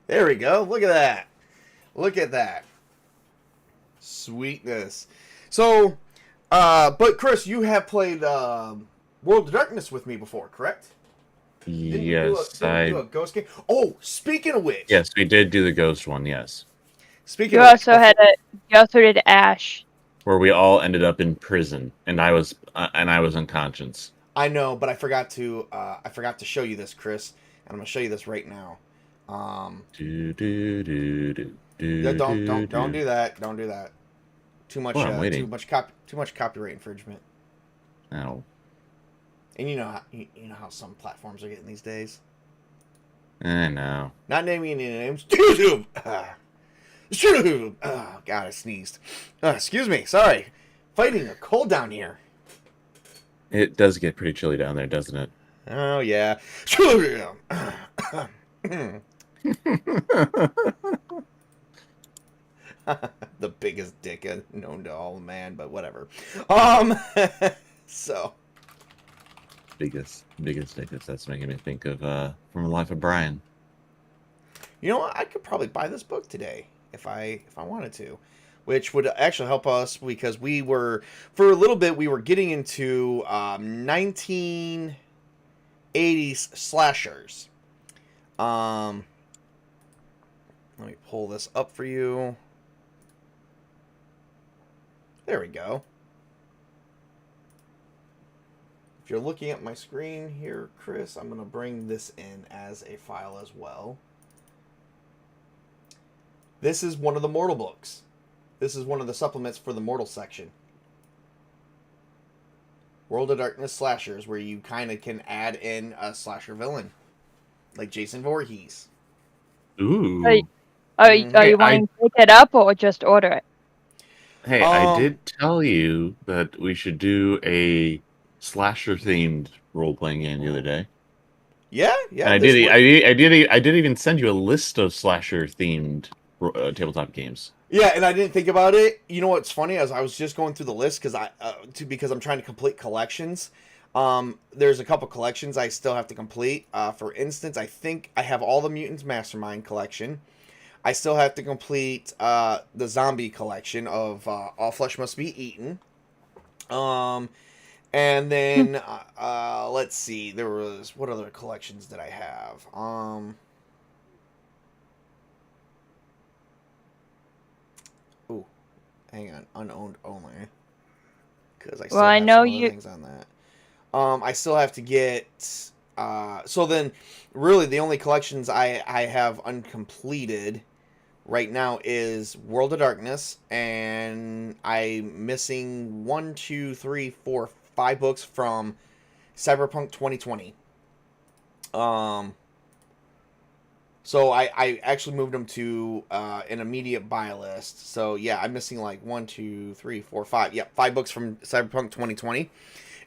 There we go. Look at that. Look at that. Sweetness. So, but Chris, you have played World of Darkness with me before, correct? Didn't you Yes, do a ghost game? Oh, speaking of which. Yes, we did do the ghost one. Yes, Speaking You of also had you also did Ash. where we all ended up in prison, and I was unconscious. I know, but I forgot to show you this, Chris, and I'm gonna show you this right now. Yeah, don't do that. Don't do that. Too much. Well, I'm waiting. Too much copyright infringement. Oh, And you know how some platforms are getting these days. I know. Not naming any names. YouTube. YouTube. Oh God, I sneezed. Excuse me. Sorry. Fighting a cold down here. It does get pretty chilly down there, doesn't it? Oh yeah. The biggest dick known to all man, but whatever. So biggest tickets. That's making me think of From the Life of Brian. you know what? I could probably buy this book today if I wanted to, which would actually help us because we were for a little bit we were getting into 1980s slashers. Let me pull this up for you. There we go. If you're looking at my screen here, Chris, I'm going to bring this in as a file as well. This is one of the Mortal books. This is one of the supplements for the Mortal section. World of Darkness slashers, where you kind of can add in a slasher villain, like Jason Voorhees. Ooh. Are you wanting to pick it up or just order it? Hey, I did tell you that we should do a slasher-themed role-playing game the other day. Yeah. And I did even send you a list of slasher themed tabletop games. Yeah, and I didn't think about it. You know what's funny? As I was just going through the list because I'm trying to complete collections. There's a couple collections I still have to complete. For instance, I think I have all the Mutants Mastermind collection. I still have to complete the zombie collection of All Flesh Must Be Eaten. And then let's see, there was what other collections did I have? Ooh, hang on, unowned only, because I still Well, I have know some other things on that. I still have to get. So then, really, the only collections I have uncompleted right now is World of Darkness, and I'm missing 5 books from Cyberpunk 2020. So I actually moved them to an immediate buy list. So yeah, I'm missing like 5. Yeah, 5 books from Cyberpunk 2020,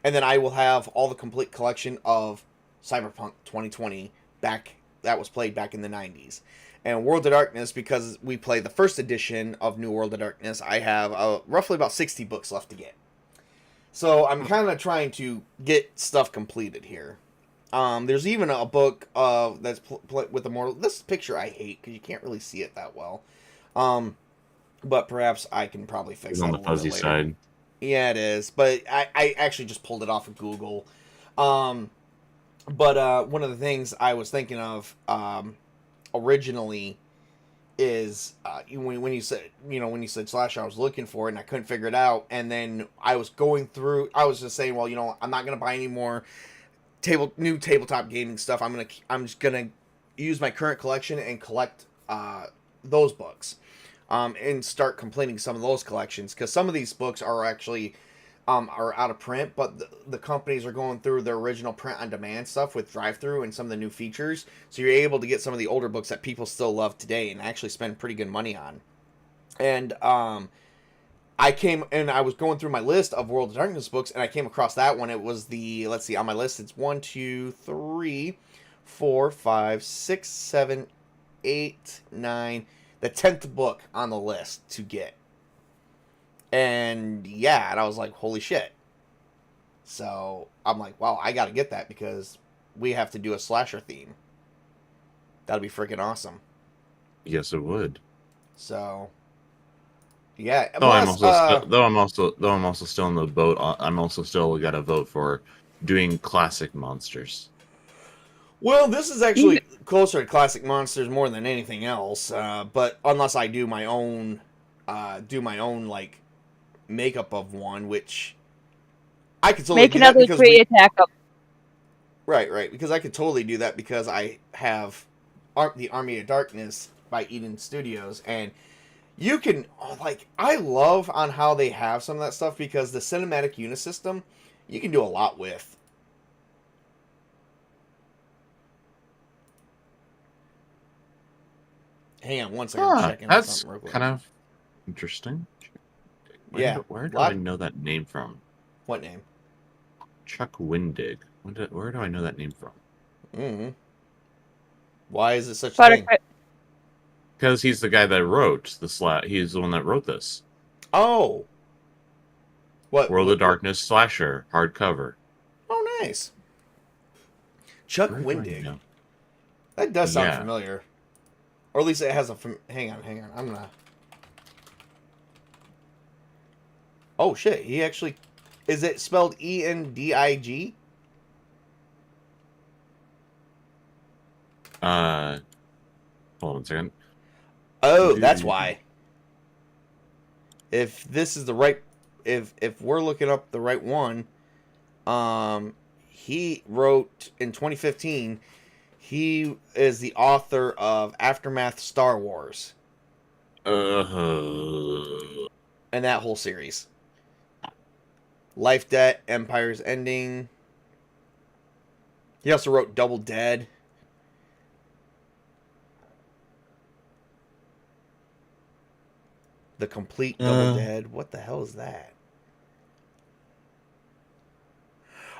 and then I will have all the complete collection of Cyberpunk 2020 that was played back in the 90s. And World of Darkness, because we play the first edition of New World of Darkness, I have roughly about 60 books left to get. So I'm kind of trying to get stuff completed here. There's even a book that's with the more. This picture I hate because you can't really see it that well. But perhaps I can probably fix It's that on a the little fuzzy bit later. side. Yeah, it is. But I actually just pulled it off of Google. But one of the things I was thinking of originally is when you said slasher, I was looking for it and I couldn't figure it out, and then I was going through. I was just saying, well, I'm not gonna buy any more new tabletop gaming stuff. I'm just gonna use my current collection and collect those books, and start completing some of those collections, because some of these books are actually are out of print, but the companies are going through their original print on demand stuff with drive-through and some of the new features, so you're able to get some of the older books that people still love today and actually spend pretty good money on. And I was going through my list of World of Darkness books, and I came across that one. It was let's see, on my list, it's 1, 2, 3, 4, 5, 6, 7, 8, 9, the 10th book on the list to get. And yeah, and I was like, holy shit. So I'm like, wow, I gotta get that because we have to do a slasher theme. That'd be freaking awesome. Yes, it would. So yeah. Though I'm Plus, also though I'm also still in the boat. I'm also still got to vote for doing classic monsters. well, this is actually closer to classic monsters more than anything else. But unless I do my own like makeup of one, which I could totally Make do that another because tree attack up. right, because I could totally do that because I have the Army of Darkness by Eden Studios, and you can I love on how they have some of that stuff, because the cinematic unit system you can do a lot with. Hang on one second, I'm checking That's something real quick. kind of interesting. Where do I know that name from? What name? Chuck Windig. Where do I know that name from? Mm-hmm. Why is it such a thing? Because he's the guy that wrote the He's the one that wrote this. Oh. World of Darkness slasher hardcover. Oh, nice. Chuck Windig. That does sound familiar. Or at least it has a... Hang on. I'm gonna... Oh, shit. He actually... Is it spelled E-N-D-I-G? Hold on a second. Oh, that's why. If this is the right... If we're looking up the right one... He wrote in 2015... He is the author of Aftermath Star Wars. And that whole series. Life Debt, Empire's Ending. He also wrote Double Dead. The Complete Double Dead. What the hell is that?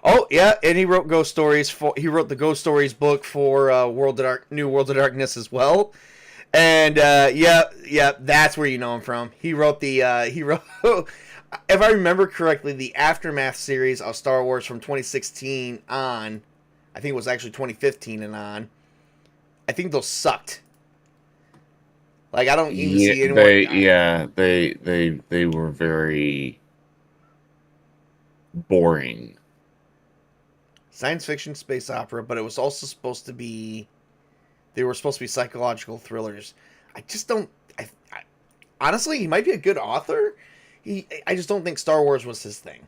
Oh, yeah, and he wrote Ghost Stories. He wrote the Ghost Stories book for New World of Darkness as well. And yeah, that's where you know him from. He wrote he wrote, if I remember correctly, the Aftermath series of Star Wars from 2016 on. I think it was actually 2015 and on. I think those sucked. Like I don't even see anyone. They were very boring. Science fiction space opera, but it was also supposed to be. They were supposed to be psychological thrillers. I just don't. Honestly, he might be a good author. I just don't think Star Wars was his thing.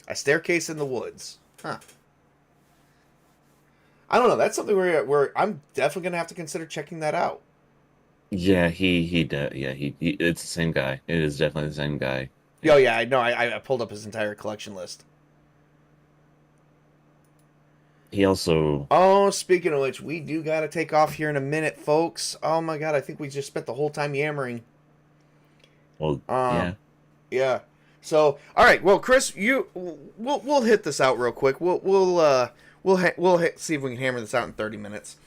A Staircase in the Woods. Huh. I don't know. That's something where I'm definitely going to have to consider checking that out. Yeah, he does. Yeah, it's the same guy. It is definitely the same guy. Oh, yeah, I know. I pulled up his entire collection list. He also... Oh, speaking of which, we do got to take off here in a minute, folks. Oh, my God. I think we just spent the whole time yammering. Well, yeah. Yeah. So, all right. Well, Chris, we'll hit this out real quick. We'll see if we can hammer this out in 30 minutes.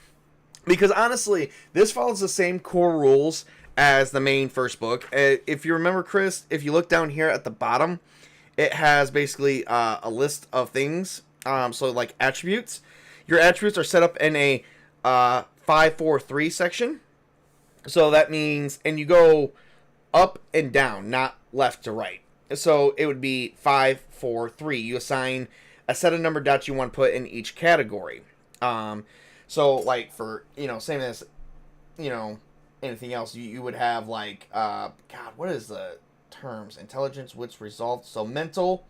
Because honestly, this follows the same core rules as the main first book. If you remember, Chris, if you look down here at the bottom, it has basically a list of things. So like attributes. Your attributes are set up in a 5, 4, 3 section. So that means, and you go up and down, not left to right. So it would be 5, 4, 3. You assign a set of number dots you want to put in each category. So like for, same as, anything else, you would have like, God, what is the terms? Intelligence, wits, resolve. So mental,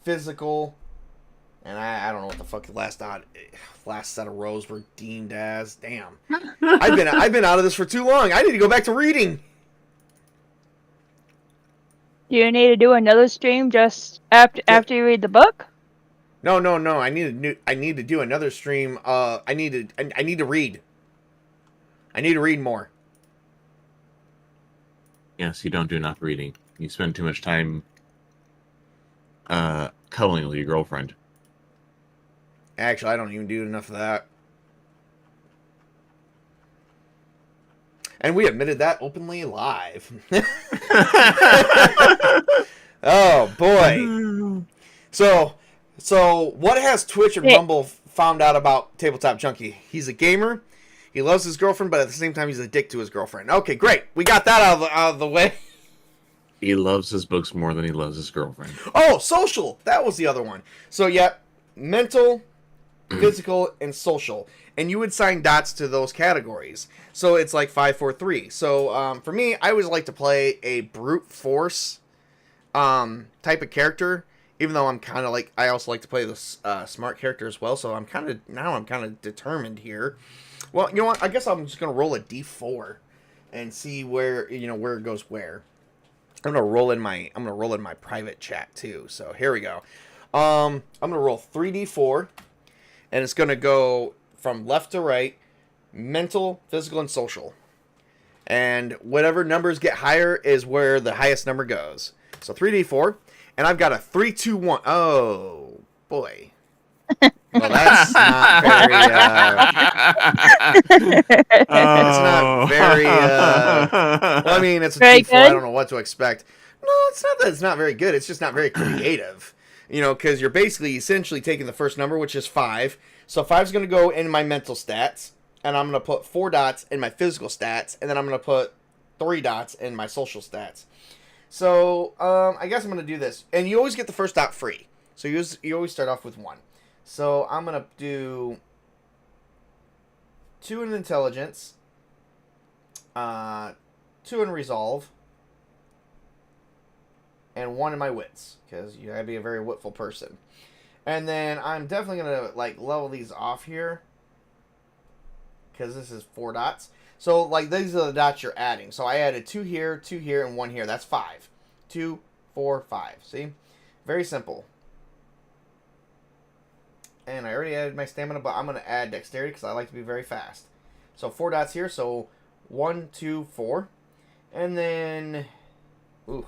physical, and I don't know what the fuck the last set of rows were deemed as. Damn. I've been out of this for too long. I need to go back to reading. Do you need to do another stream just after you read the book? No. I need to do another stream. I need to read. I need to read more. Yes, you don't do enough reading. You spend too much time cuddling with your girlfriend. Actually, I don't even do enough of that. And we admitted that openly live. Oh, boy. So what has Twitch and Rumble found out about Tabletop Junkie? He's a gamer. He loves his girlfriend, but at the same time, he's a dick to his girlfriend. Okay, great. We got that out of the way. He loves his books more than he loves his girlfriend. Oh, social. That was the other one. So, yeah, mental, physical, and social. And you would assign dots to those categories. So it's like 5, 4, 3. So for me, I always like to play a brute force type of character. Even though I'm kind of like, I also like to play the smart character as well. So I'm kind of determined here. Well, you know what? I guess I'm just gonna roll a d4 and see where where it goes where. I'm gonna roll in my private chat too. So here we go. I'm gonna roll 3d4, and it's gonna go from left to right, mental, physical, and social. And whatever numbers get higher is where the highest number goes. So 3d4, and I've got a 3, 2, 1. Oh boy. Well, that's not very. It's not very. Well, I mean, it's a Very D4. good? I don't know what to expect. No, it's not that it's not very good. It's just not very creative. Because you're basically essentially taking the first number, which is 5. So 5 is going to go in my mental stats, and I'm going to put 4 dots in my physical stats, and then I'm going to put 3 dots in my social stats. So I guess I'm going to do this, and you always get the first dot free. So you always start off with 1. So I'm going to do 2 in intelligence, 2 in resolve, and 1 in my wits, because you gotta be a very witful person. And then I'm definitely gonna level these off here, because this is 4 dots. So these are the dots you're adding. So I added 2 here, and 1 here. That's 5. 2, 4, 5. See, very simple. And I already added my stamina, but I'm gonna add dexterity because I like to be very fast. So 4 dots here. So 1, 2, 4, and then, ooh.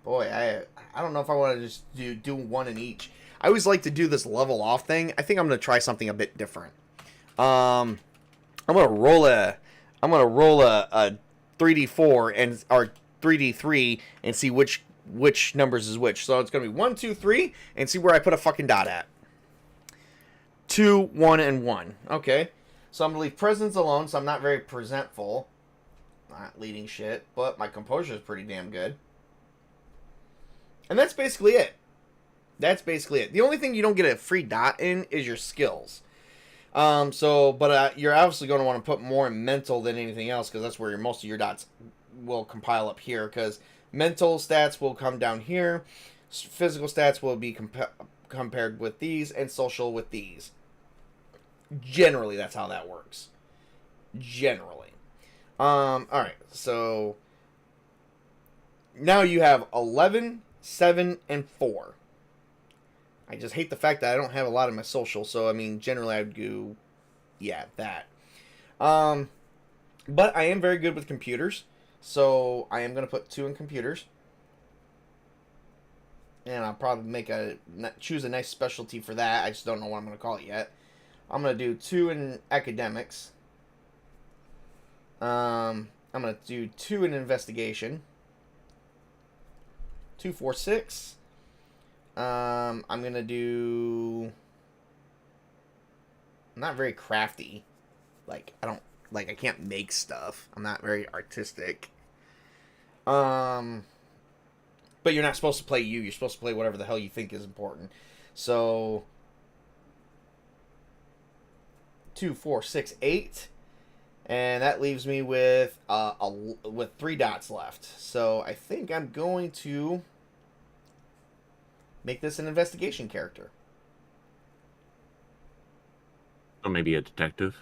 boy, I don't know if I want to just do one in each. I always like to do this level off thing. I think I'm gonna try something a bit different. I'm gonna roll a 3d4 and or 3d3 and see which numbers is which. So it's gonna be 1, 2, 3, and see where I put a fucking dot at. 2, 1, and 1. Okay. So I'm gonna leave presence alone, so I'm not very presentful. Not leading shit, but my composure is pretty damn good. And that's basically it. That's basically it. The only thing you don't get a free dot in is your skills. But you're obviously going to want to put more in mental than anything else, because that's where most of your dots will compile up here. Because mental stats will come down here, physical stats will be compared with these, and social with these. Generally, that's how that works. Generally. Alright, so now you have 11, 7, and 4. I just hate the fact that I don't have a lot of my social, so I mean, generally I would do, yeah, that. But I am very good with computers, so I am going to put 2 in computers. And I'll probably choose a nice specialty for that. I just don't know what I'm going to call it yet. I'm going to do 2 in academics. I'm going to do 2 in investigation. 2, 4, 6. I'm going to do... I'm not very crafty. I can't make stuff. I'm not very artistic. But you're not supposed to play you. You're supposed to play whatever the hell you think is important. So... 2, 4, 6, 8. And that leaves me with 3 dots left. So I think I'm going to make this an investigation character. Or maybe a detective.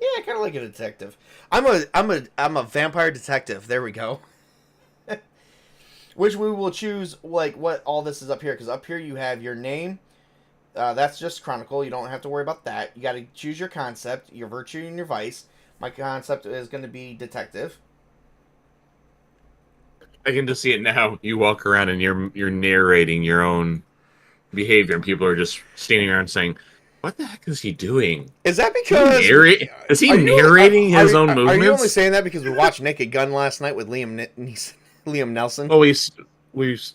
Yeah, I kind of like a detective. I'm a vampire detective. There we go. Which we will choose like what all this is up here, because up here you have your name. That's just Chronicle. You don't have to worry about that. You got to choose your concept, your virtue, and your vice. My concept is going to be detective. I can just see it now. You walk around and you're narrating your own behavior, and people are just standing around saying, "What the heck is he doing? Is that because is he narrating his own movements?" Are you only saying that because we watched Naked Gun last night with Liam Nelson? Well, we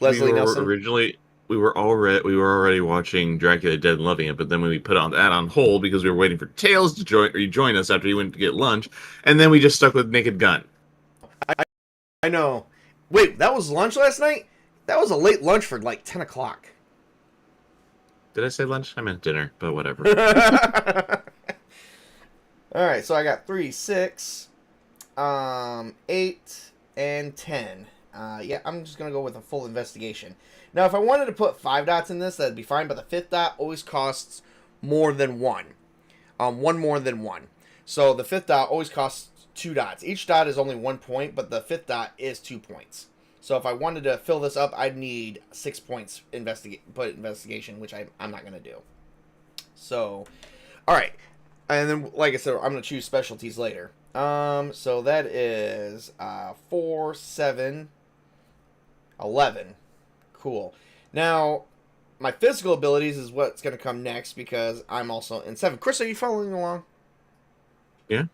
Leslie were Nelson? originally we were already watching Dracula Dead and loving it, but then we put that on hold because we were waiting for Tails to rejoin us after he went to get lunch, and then we just stuck with Naked Gun. I know. Wait, that was lunch last night? That was a late lunch for like 10 o'clock. Did I say lunch? I meant dinner, but whatever. Alright, so I got 3, 6, 8, and 10. Yeah, I'm just going to go with a full investigation. Now, if I wanted to put 5 dots in this, that'd be fine, but the 5th dot always costs more than 1. 1 more than 1. So the 5th dot always costs 2 dots. Each dot is only 1 point, but the 5th dot is 2 points. So if I wanted to fill this up, I'd need 6 points investigation, which I'm not going to do. So, alright. And then, like I said, I'm going to choose specialties later. So that is 4, 7, 11. Cool. Now, my physical abilities is what's going to come next, because I'm also in 7. Chris, are you following along? Yeah.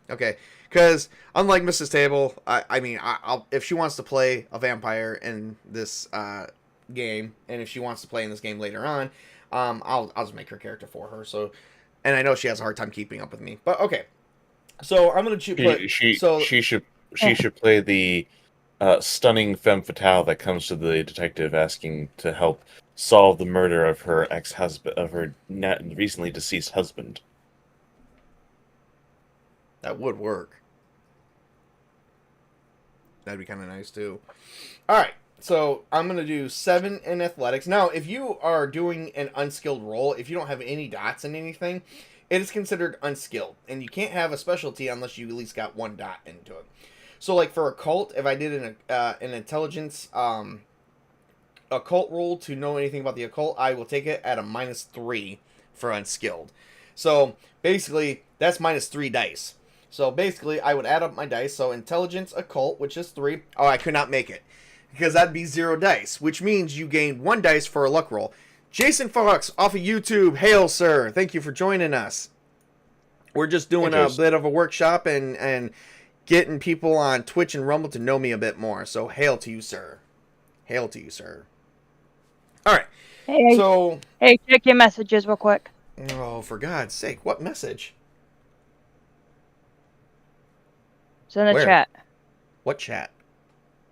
Okay. Because unlike Mrs. Table, I mean, I'll if she wants to play a vampire in this game, and if she wants to play in this game later on, I'll just make her character for her. So, and I know she has a hard time keeping up with me, but okay. So I'm gonna choose. She should play the stunning femme fatale that comes to the detective asking to help solve the murder of her ex-husband, of her recently deceased husband. That would work. That'd be kind of nice too. All right, so I'm gonna do 7 in athletics. Now, if you are doing an unskilled role, if you don't have any dots in anything, it is considered unskilled, and you can't have a specialty unless you at least got 1 dot into it. So, like for occult, if I did an intelligence occult roll to know anything about the occult, I will take it at a -3 for unskilled. So basically, that's -3 dice. So basically, I would add up my dice. So intelligence occult, which is 3. Oh, I could not make it. because that'd be 0 dice, which means you gain 1 dice for a luck roll. Jason Fox off of YouTube, hail sir, thank you for joining us. We're just doing a bit of a workshop and getting people on Twitch and Rumble to know me a bit more. So hail to you, sir. Hail to you, sir. All right. Hey, check your messages real quick. Oh, for God's sake, what message? It's in the chat. What chat?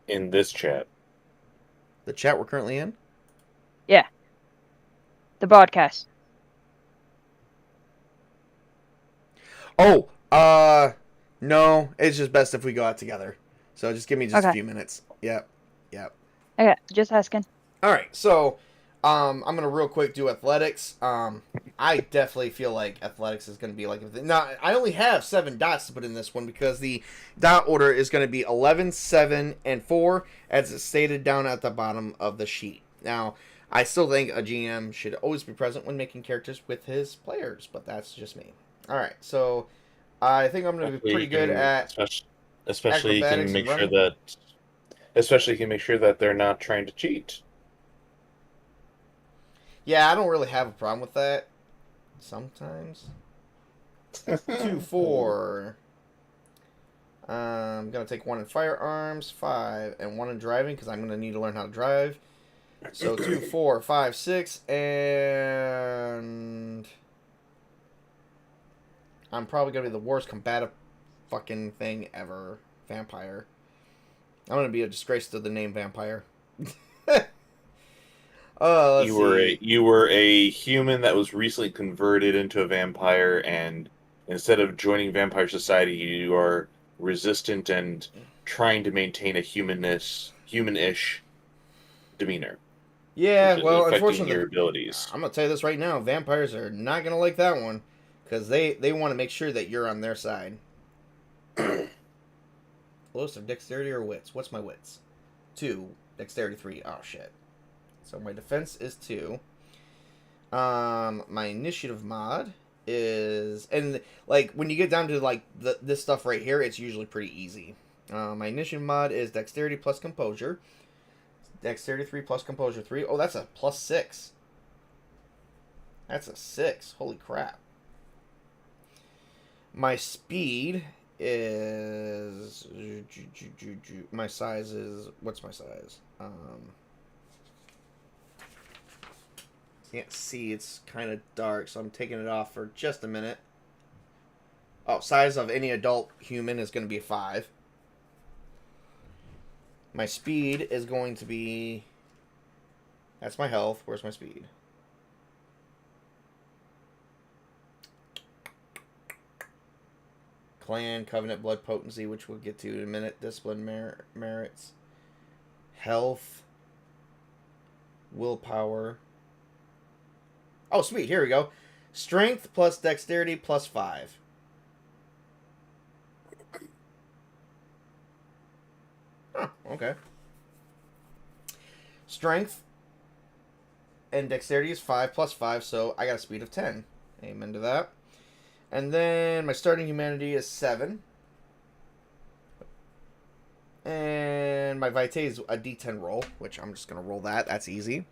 In this chat. The chat we're currently in? Yeah. The broadcast. Oh, no, it's just best if we go out together. So just give me just a few minutes. Yep. Okay, just asking. All right, so I'm gonna real quick do athletics. I definitely feel like athletics is gonna be like now. I only have 7 dots to put in this one because the dot order is gonna be 11, 7, and 4 as it's stated down at the bottom of the sheet. Now, I still think a GM should always be present when making characters with his players, but that's just me. All right, so I think I'm gonna be pretty good at especially you can make sure that. Especially, you can make sure that they're not trying to cheat. Yeah, I don't really have a problem with that. Sometimes. 2, 4. I'm going to take 1 in firearms, 5, and 1 in driving, because I'm going to need to learn how to drive. So 2, 4, 5, 6, and I'm probably going to be the worst combative fucking thing ever. Vampire. I'm going to be a disgrace to the name vampire. You were a human that was recently converted into a vampire, and instead of joining vampire society, you are resistant and trying to maintain a humanish demeanor. Yeah, well, unfortunately, your abilities. I'm gonna tell you this right now: vampires are not gonna like that one because they want to make sure that you're on their side. Lowest of dexterity or wits? What's my wits? 2. Dexterity 3. Oh shit. So my defense is 2. My initiative mod is, and like when you get down to like this stuff right here, it's usually pretty easy. My initiative mod is dexterity plus composure. Dexterity 3 plus composure 3. Oh, that's a +6. That's a 6. Holy crap. My speed is, my size is, what's my size? Can't see, it's kind of dark, so I'm taking it off for just a minute. Oh, size of any adult human is going to be a 5. My speed is going to be, that's my health. Where's my speed? Clan, Covenant, Blood Potency, which we'll get to in a minute. Discipline, merits. Health. Willpower. Oh, sweet. Here we go. Strength plus Dexterity plus 5. Huh, okay. Strength and Dexterity is 5 plus 5, so I got a speed of 10. Amen to that. And then my starting humanity is 7. And my Vitae is a D10 roll, which I'm just going to roll that. That's easy.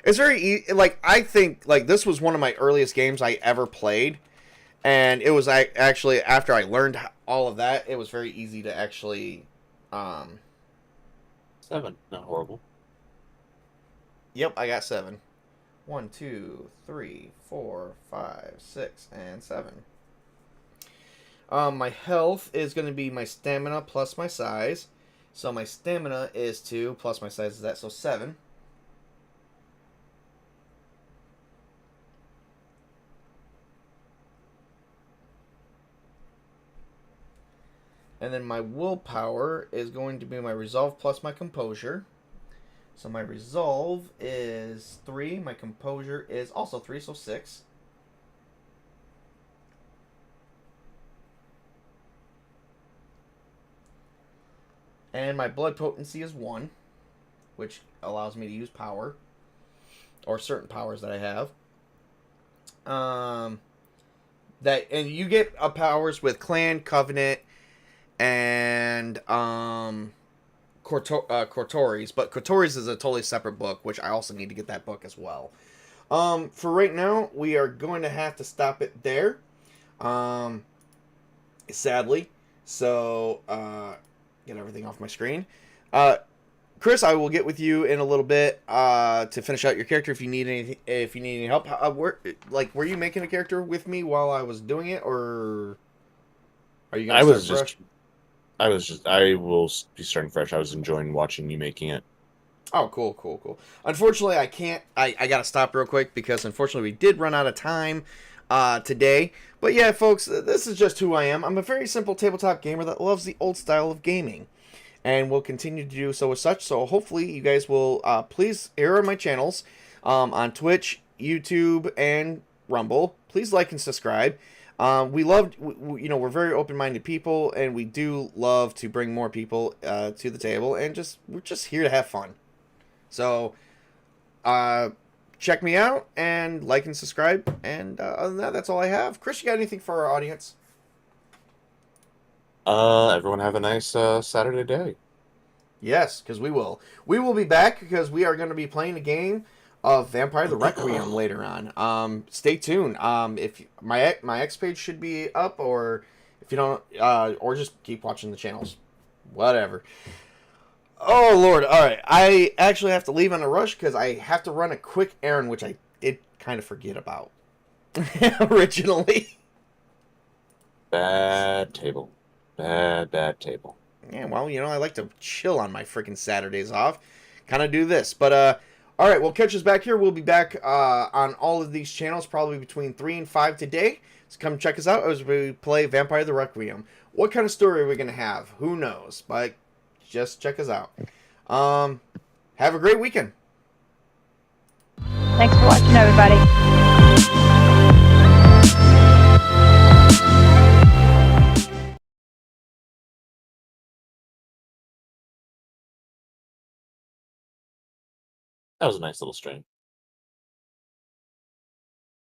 It's very easy. Like, I think, like, this was one of my earliest games I ever played. And it was actually, after I learned all of that, it was very easy to actually... 7. Not horrible. Yep, I got 7. 1, 2, 3, 4, 5, 6, and 7. My health is going to be my stamina plus my size. So my stamina is 2 plus my size is that, so 7. And then my willpower is going to be my resolve plus my composure. So my resolve is 3. My composure is also 3, so 6. And my blood potency is 1, which allows me to use power. Or certain powers that I have. And you get powers with Clan, Covenant, and Kotori's, but Kotori's is a totally separate book, which I also need to get that book as well. For right now, we are going to have to stop it there. Sadly. So, get everything off my screen. Chris, I will get with you in a little bit to finish out your character if you need any help. Were you making a character with me while I was doing it, or are you gonna start fresh? I will be starting fresh. I was enjoying watching you making it. Oh, cool. Unfortunately, I can't. I gotta stop real quick because unfortunately we did run out of time today. But yeah, folks, this is just who I am. I'm a very simple tabletop gamer that loves the old style of gaming, and will continue to do so as such. So hopefully you guys will please here are my channels on Twitch, YouTube, and Rumble. Please like and subscribe. We're very open-minded people, and we do love to bring more people to the table, and we're just here to have fun. So, check me out and like and subscribe. And other than that, that's all I have. Chris, you got anything for our audience? Everyone have a nice Saturday day. Yes, because we will. We will be back because we are going to be playing a game of Vampire the Requiem later on. Stay tuned. If my X page should be up, or if you don't, or just keep watching the channels. Whatever. Oh, Lord. All right. I actually have to leave on a rush because I have to run a quick errand, which I did kind of forget about originally. Bad table. Bad table. Yeah, well, I like to chill on my freaking Saturdays off. Kind of do this. But, all right, well, catch us back here. We'll be back on all of these channels probably between 3 and 5 today. So come check us out as we play Vampire the Requiem. What kind of story are we going to have? Who knows? But just check us out. Have a great weekend. Thanks for watching, everybody. That was a nice little stream.